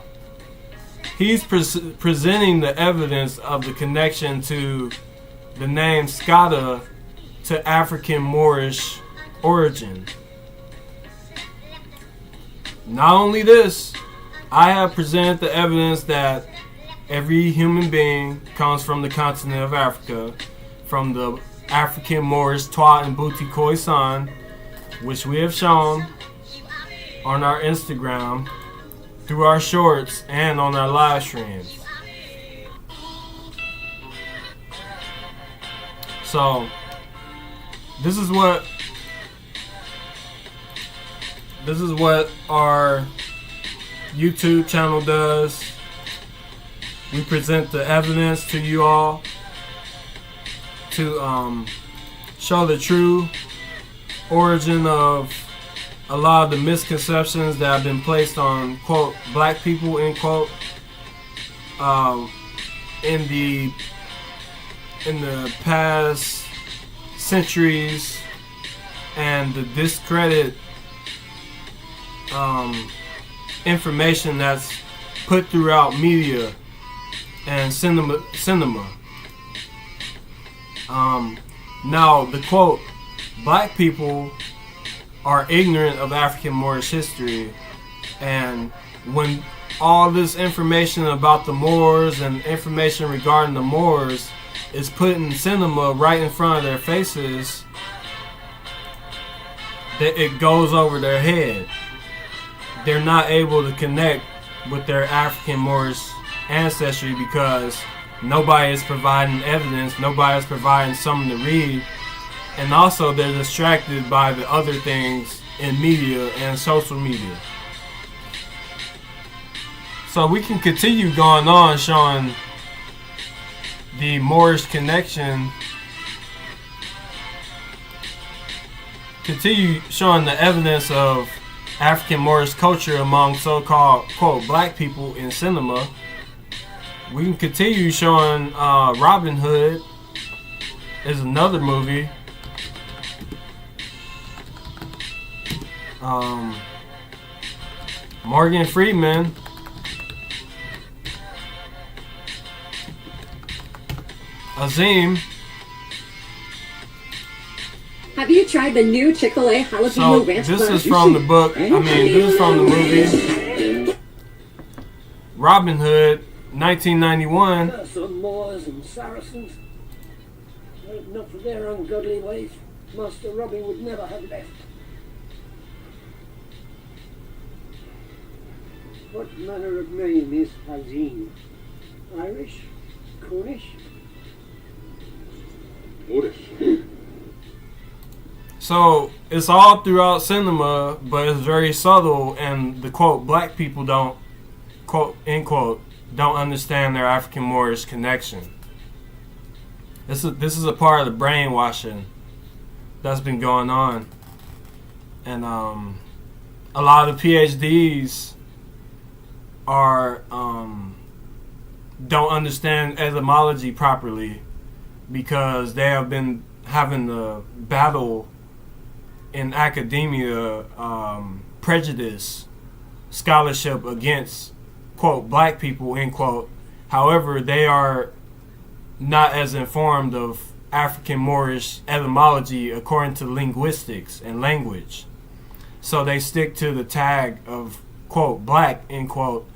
he's presenting the evidence of the connection to the name Skada to African Moorish origin. Not only this, I have presented the evidence that every human being comes from the continent of Africa, from the African Moors, Twa and Bouti Khoisan, which we have shown on our Instagram, through our shorts, and on our live streams. So, this is what our YouTube channel does. We present the evidence to you all to show the true origin of a lot of the misconceptions that have been placed on, quote, black people, end quote, in the past centuries, and the discredit information that's put throughout media and cinema. Now, the quote, black people are ignorant of African Moorish history, and when all this information about the Moors and information regarding the Moors is put in cinema right in front of their faces, that it goes over their head. They're not able to connect with their African Moorish ancestry because nobody is providing evidence, nobody is providing something to read And also they're distracted by the other things in media and social media. So we can continue going on showing the Moorish connection. Continue showing the evidence of African Moorish culture among so-called, quote, black people in cinema. We can continue showing Robin Hood is another movie. Morgan Freeman. Azim. Have you tried the new Chick-fil-A jalapeno So ranch? this is from the book. This is from the movie Robin Hood, 1991. Some Moors and Saracens. If not for their ungodly ways, Master Robbie would never have left. What manner of name is Hazim? Irish? Cornish? Moorish. So it's all throughout cinema, but it's very subtle, and the quote black people don't, quote end quote, don't understand their African Moorish connection. This is a part of the brainwashing that's been going on, and a lot of PhDs are don't understand etymology properly because they have been having the battle in academia, prejudice scholarship against, quote, black people, end quote. However, they are not as informed of African Moorish etymology according to linguistics and language. So they stick to the tag of, quote, black, end quote,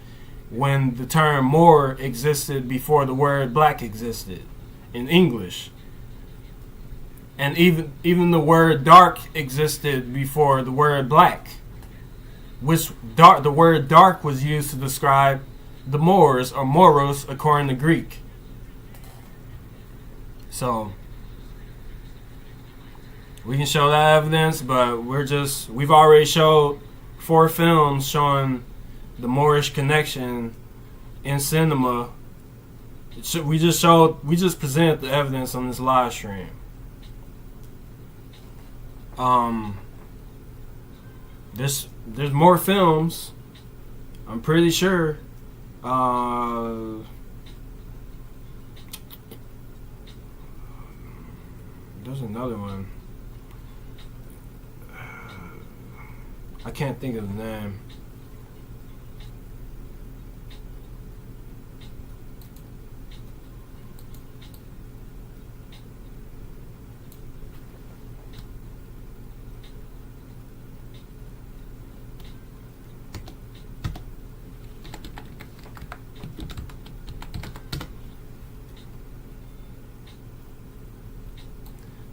when the term Moor existed before the word black existed in English. And even the word dark existed before the word black, which the word dark was used to describe the Moors or mauros according to Greek. So we can show that evidence, but we've already showed 4 films showing the Moorish connection in cinema. We just presented the evidence on this live stream. There's more films, I'm pretty sure. There's another one. I can't think of the name.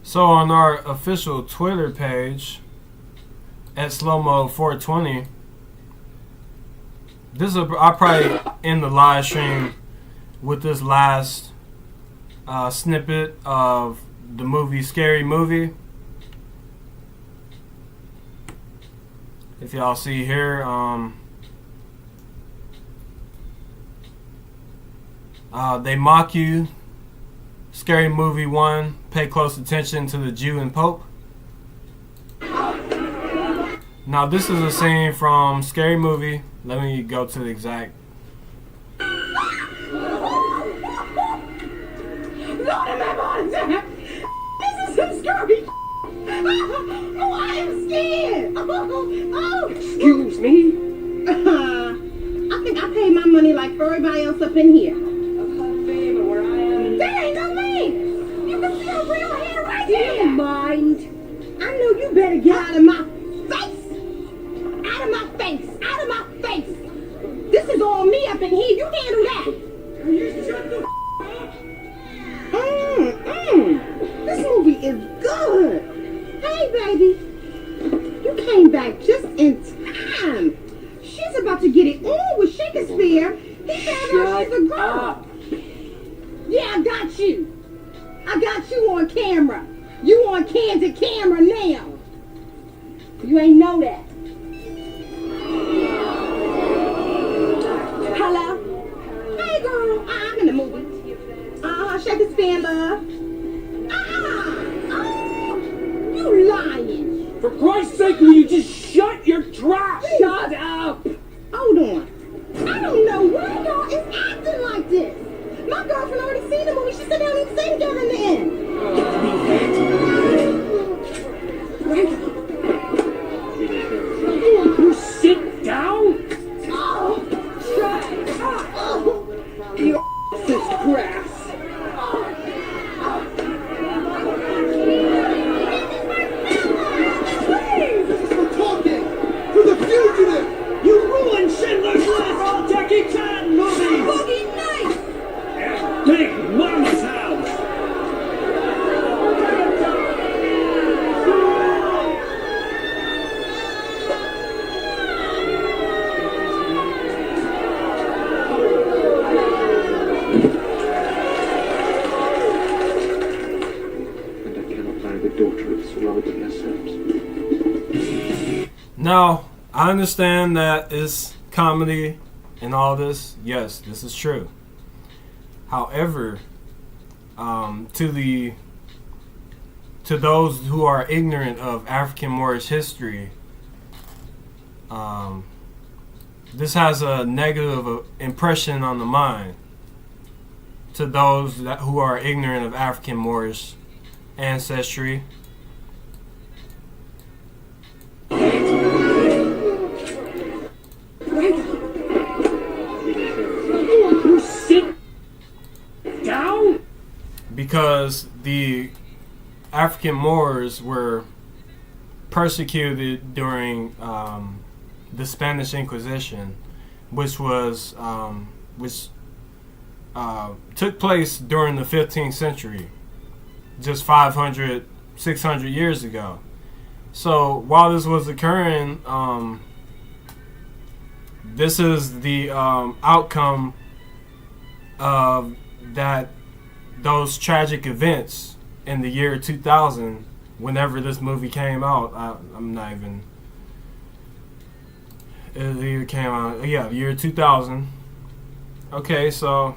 So on our official Twitter page at SLOWMOED 420, I'll probably end the live stream with this last snippet of the movie Scary Movie. If y'all see here, they mock you. Scary Movie 1, pay close attention to the Jew and Pope. Now this is a scene from Scary Movie. Let me go to the exact. This is some scary. Oh, I am scared. Oh. Excuse me? I think I paid my money like everybody else up in here. That ain't no man. You can see a real hair right there. Never mind. I know you better get out of my face. Out of my face. Out of my face. This is all me up in here. You handle that. You shut the up. This movie is good. Hey, baby. You came back just in time. She's about to get it on with Shakespeare. He found out she's a girl. Yeah, I got you. I got you on camera. You on candid camera now. You ain't know that. Hello? Hey girl, I'm in the movie. Shake the stand, love. Oh, you lying. For Christ's sake, will you just shut your trap? Shut up. Hold on. I don't know why y'all is acting like this. My girlfriend already seen the movie. She said they don't even stay together in the end. You sit down? Oh, shut up. Oh. You this grass. You ruined Schindler's List! All Jackie Chan movies! Boogie Nights! And Big Mama's House! And I cannot marry the daughter of Sir Robert de yourselves. Now, I understand that it's comedy and all this. Yes, this is true. However, to those who are ignorant of African Moorish history, this has a negative impression on the mind. To those who are ignorant of African Moorish ancestry. Because the African Moors were persecuted during the Spanish Inquisition, which took place during the 15th century, just 500, 600 years ago. So while this was occurring, this is the outcome of those tragic events in the year 2000, whenever this movie came out. I'm not even... It either came out... Yeah, year 2000. Okay, so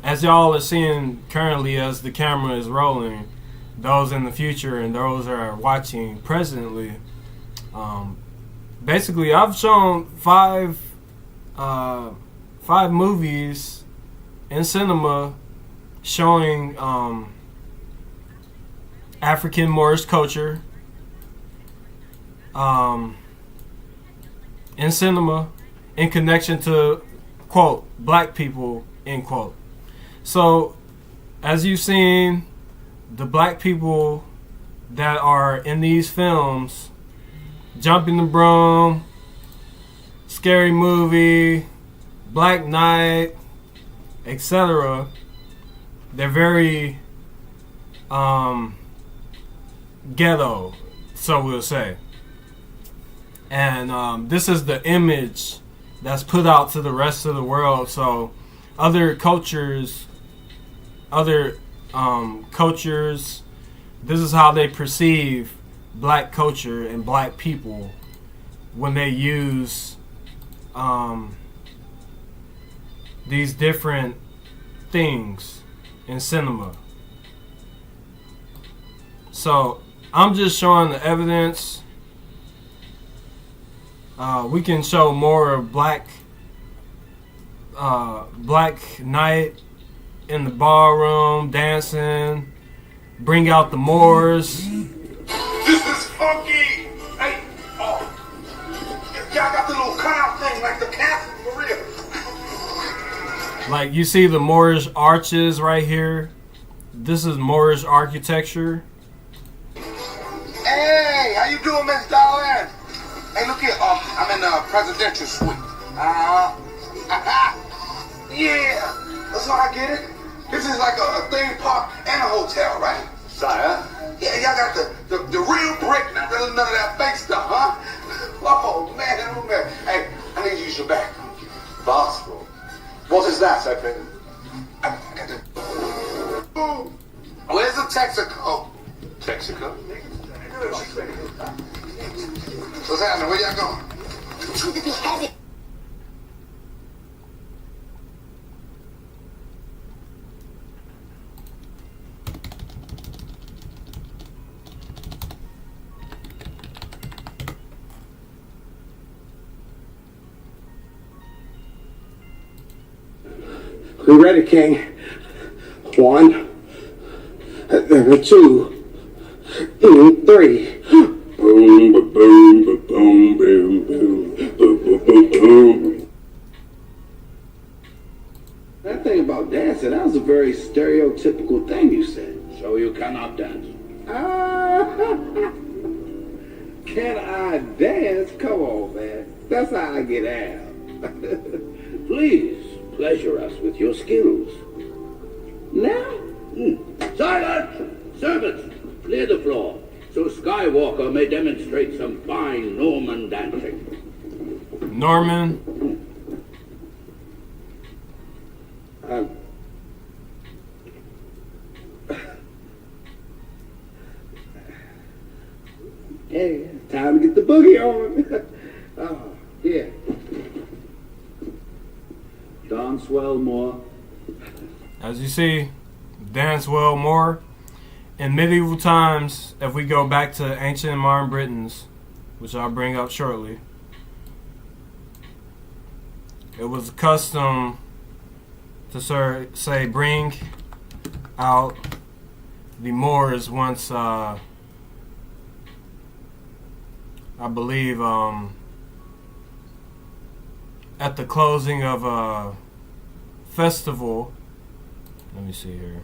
as y'all are seeing currently as the camera is rolling, those in the future and those that are watching presently, basically I've shown five movies in cinema showing African Moorish culture in cinema in connection to, quote, black people, end quote. So as you've seen, the black people that are in these films, Jumping the Broom, Scary Movie, Black Knight, etc., they're very ghetto, so we'll say. And this is the image that's put out to the rest of the world. So other cultures, this is how they perceive black culture and black people when they use these different things in cinema. So I'm just showing the evidence. We can show more of Black Knight in the ballroom dancing, bring out the Moors. This is funky! Hey, y'all got the little cutout thing like the castle for real. Like you see the Moorish arches right here. This is Moorish architecture. Hey, how you doing, Miss Darlene? Hey, look here. I'm in the presidential suite. Yeah, that's how I get it. This is like a theme park and a hotel, right? Sire? Yeah, y'all got the real brick, not really none of that fake stuff, huh? Oh, man, oh, man. Hey, I need to use your bathroom. Bathroom? What is that, I think? I got the... Where's the Texaco? Mexico. What's happening? Where y'all going? To the beheading. We ready, King. 1, 2, 3. Boom, ba boom, ba boom, boom, boom, boom, boom, boom. That thing about dancing, that was a very stereotypical thing you said. So you cannot dance? Can I dance? Come on, man. That's how I get out. Please, pleasure us with your skills. Now? Silence! Servants, clear the floor, so Skywalker may demonstrate some fine Norman dancing. Norman? Hey, time to get the boogie on. Oh, yeah. Dance well, Moor. As you see, dance well more. In medieval times, if we go back to ancient and modern Britons, which I'll bring up shortly, it was a custom to say bring out the Moors once, I believe, at the closing of a festival. Let me see here.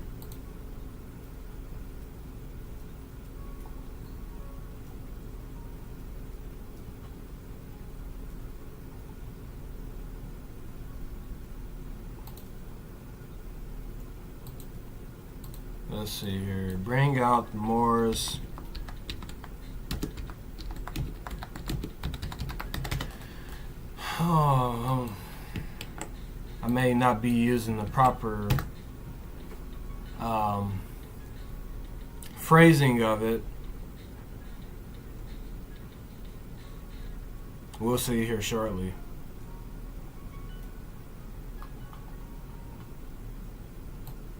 Let's see here. Bring out the Moors. Oh, I may not be using the proper phrasing of it. We'll see here shortly.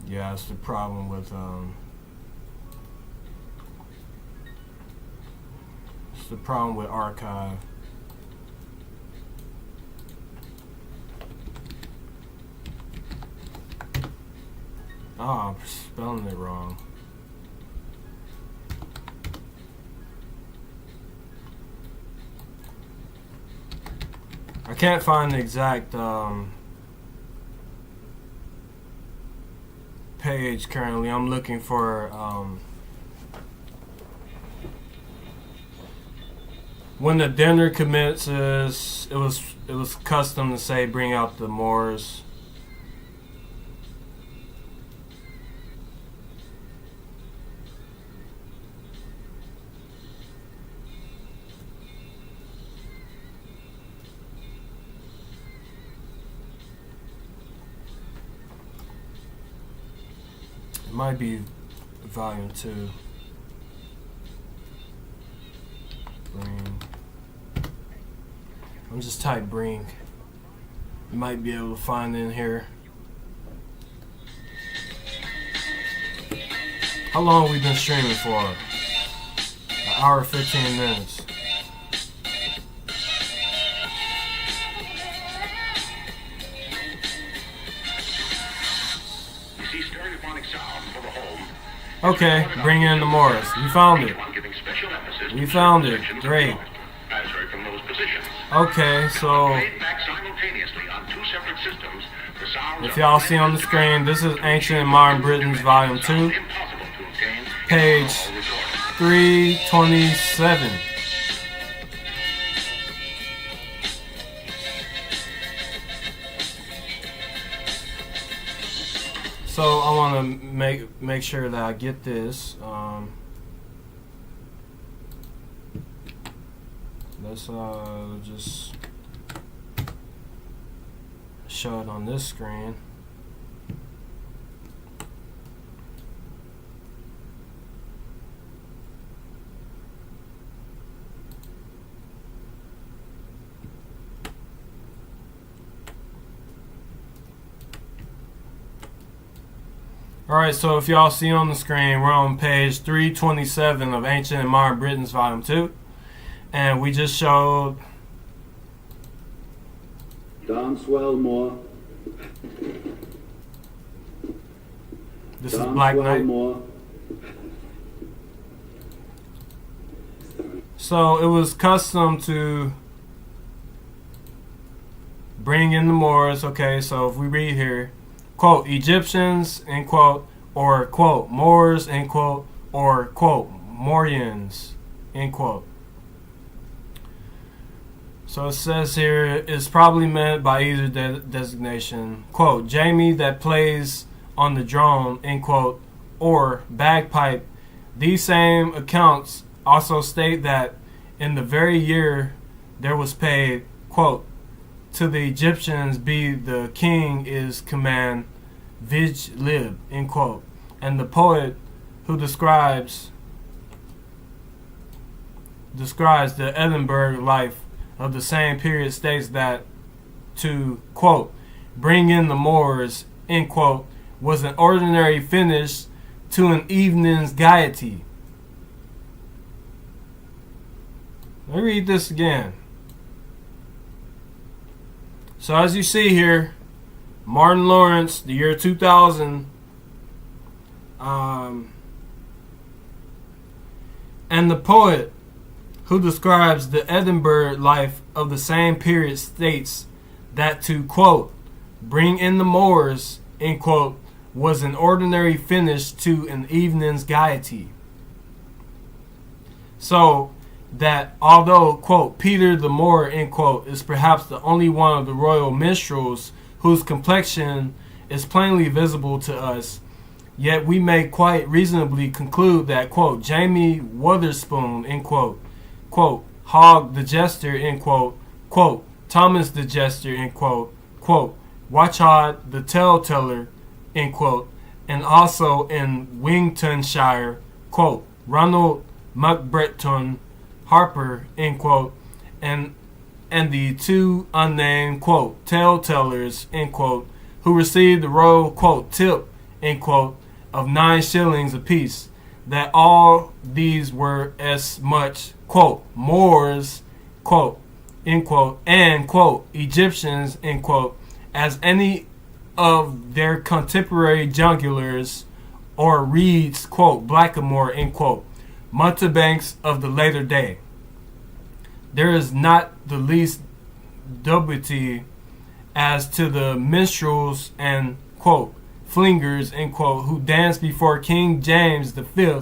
Yeah, that's the problem with it's the problem with archive. Oh, I'm spelling it wrong. I can't find the exact page currently. I'm looking for when the dinner commences. It was custom to say bring out the Moors. It might be volume 2. Bring. I'm just type bring. You might be able to find it in here. How long have we been streaming for? 1 hour 15 minutes. Okay, bring in the Moors. We found it. We found it. Great. Okay, so if y'all see on the screen, this is Ancient and Modern Britons, Volume 2, page 327. So I want to make sure that I get this. Let's just show it on this screen. Alright, so if y'all see on the screen, we're on page 327 of Ancient and Modern Britons, Volume 2. And we just showed... Dance well, Moor. This is Black Knight. So it was custom to bring in the Moors. Okay, so if we read here, quote, Egyptians, end quote, or quote, Moors, end quote, or quote, Morians, end quote. So it says here, it's probably meant by either designation, quote, Jamie that plays on the drone, end quote, or bagpipe. These same accounts also state that in the very year there was paid, quote, to the Egyptians be the king is command, vij lib, end quote. And the poet who describes the Edinburgh life of the same period states that to, quote, bring in the Moors, end quote, was an ordinary finish to an evening's gaiety. Let me read this again. So as you see here, Martin Lawrence, the year 2000, and the poet who describes the Edinburgh life of the same period states that to, quote, bring in the Moors, end quote, was an ordinary finish to an evening's gaiety. So that although, quote, Peter the Moor, end quote, is perhaps the only one of the royal minstrels whose complexion is plainly visible to us, yet we may quite reasonably conclude that, quote, Jamie Wotherspoon, end quote, quote, Hogg the Jester, end quote, quote, Thomas the Jester, end quote, quote, Watchod the Tellteller, end quote, and also in Wingtonshire, quote, Ronald McBreton Harper, end quote, and the two unnamed, quote, telltellers, end quote, who received the royal, quote, tip, end quote, of 9 shillings apiece, that all these were as much, quote, Moors, quote, end quote, and, quote, Egyptians, end quote, as any of their contemporary jugglers or reeds, quote, blackamoor, end quote, mountebanks of the later day. There is not the least dubiety as to the minstrels and, quote, flingers, end quote, who danced before King James V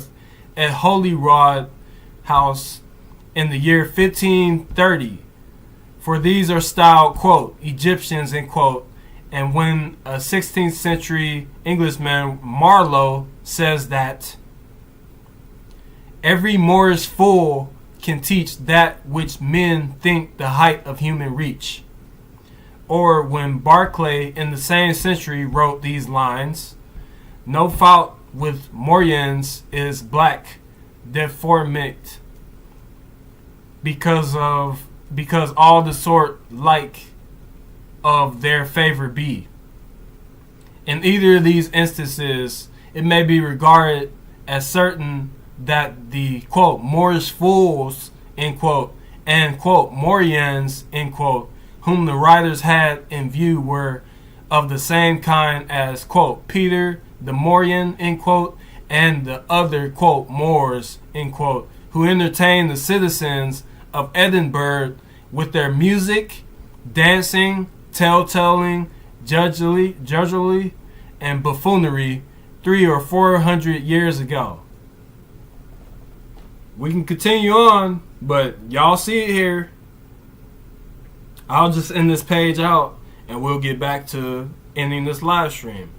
at Holyrood House in the year 1530. For these are styled, quote, Egyptians, end quote, and when a 16th century Englishman, Marlowe, says that every Moorish fool can teach that which men think the height of human reach. Or when Barclay in the same century wrote these lines, no fault with Morians is black deformate, because all the sort like of their favor be. In either of these instances, it may be regarded as certain that the, quote, Moorish fools, end quote, and, quote, Morians, end quote, whom the writers had in view were of the same kind as, quote, Peter the Morian, end quote, and the other, quote, Moors, end quote, who entertained the citizens of Edinburgh with their music, dancing, tell-telling, judgery, and buffoonery 300 or 400 years ago. We can continue on, but y'all see it here. I'll just end this page out and we'll get back to ending this live stream.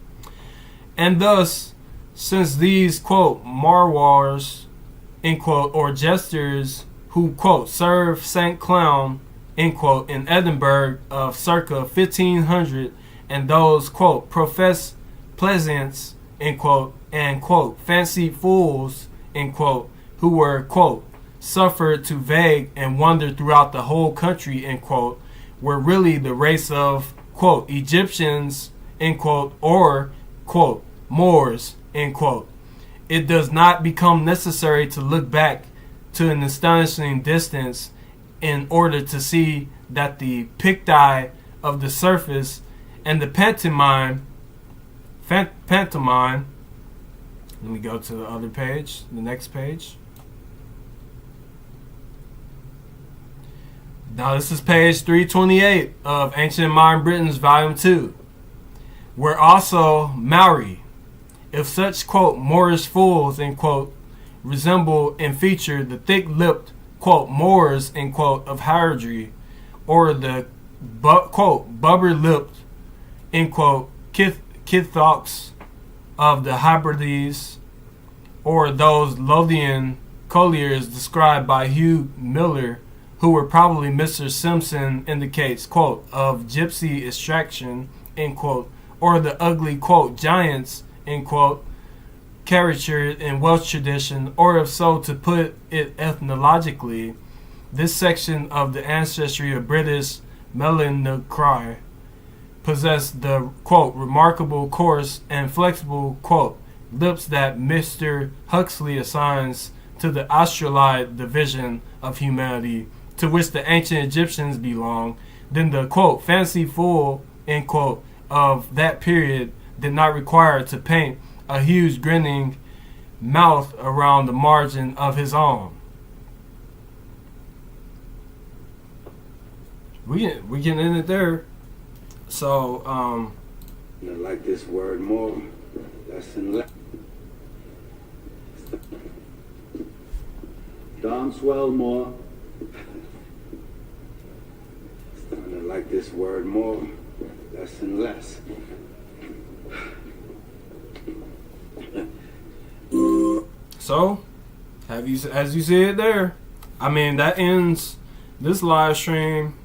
And thus, since these, quote, mauros, end quote, or jesters who, quote, serve St. Clown, end quote, in Edinburgh of circa 1500, and those, quote, professed pleasants, end quote, and, quote, fancied fools, end quote, who were, quote, suffered to vague and wander throughout the whole country, end quote, were really the race of, quote, Egyptians, end quote, or, quote, Moors, end quote. It does not become necessary to look back to an astonishing distance in order to see that the picti of the surface and the pantomime, let me go to the other page, the next page. Now this is page 328 of Ancient Modern Britons, Volume 2. Were also Mauri. If such, quote, Moorish fools, end quote, resemble and feature the thick-lipped, quote, Moors, end quote, of heraldry, or the, quote, bubber-lipped, end quote, Kithox of the Hebrides, or those Lothian colliers described by Hugh Miller, who were probably Mr. Simpson indicates, quote, of gypsy extraction, end quote, or the ugly, quote, giants, end quote, caricatured in Welsh tradition, or if so, to put it ethnologically, this section of the ancestry of British Melancry possessed the, quote, remarkable coarse and flexible, quote, lips that Mr. Huxley assigns to the Australide division of humanity, to which the ancient Egyptians belong. Then the, quote, fancy fool, end quote, of that period did not require to paint a huge grinning mouth around the margin of his own. We getting in it there. So, I like this word more, less and less. Dance well more. Starting to like this word more, less and less. So, as you see it there, I mean, that ends this live stream.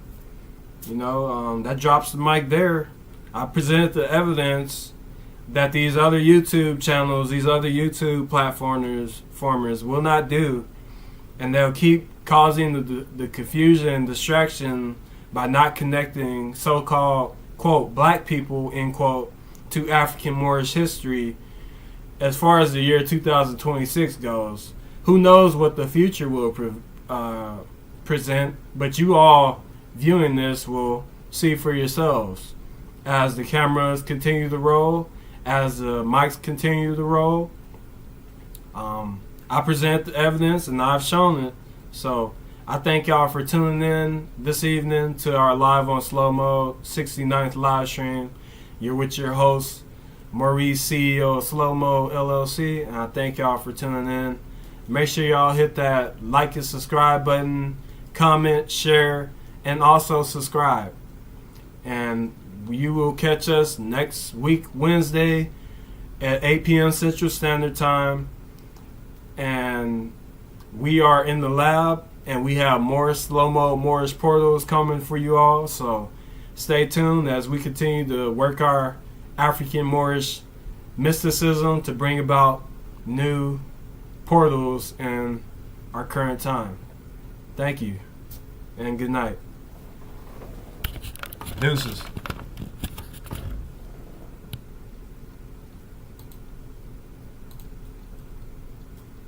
You know, that drops the mic there. I presented the evidence that these other YouTube channels, these other YouTube platformers will not do, and they'll keep causing the confusion and distraction by not connecting so-called, quote, black people, end quote, to African Moorish history. As far as the year 2026 goes, who knows what the future will present, but you all viewing this will see for yourselves as the cameras continue to roll, as the mics continue to roll. I present the evidence and I've shown it. So I thank y'all for tuning in this evening to our Live on Slow Mode 69th live stream. You're with your host, Maurice, CEO of SLOWMOED LLC, and I thank y'all for tuning in. Make sure y'all hit that like and subscribe button, comment, share, and also subscribe. And you will catch us next week, Wednesday, at 8 p.m. Central Standard Time. And we are in the lab, and we have more slow-moed Moorish portals coming for you all. So stay tuned as we continue to work our African Moorish mysticism to bring about new portals in our current time. Thank you, and good night. Deuces.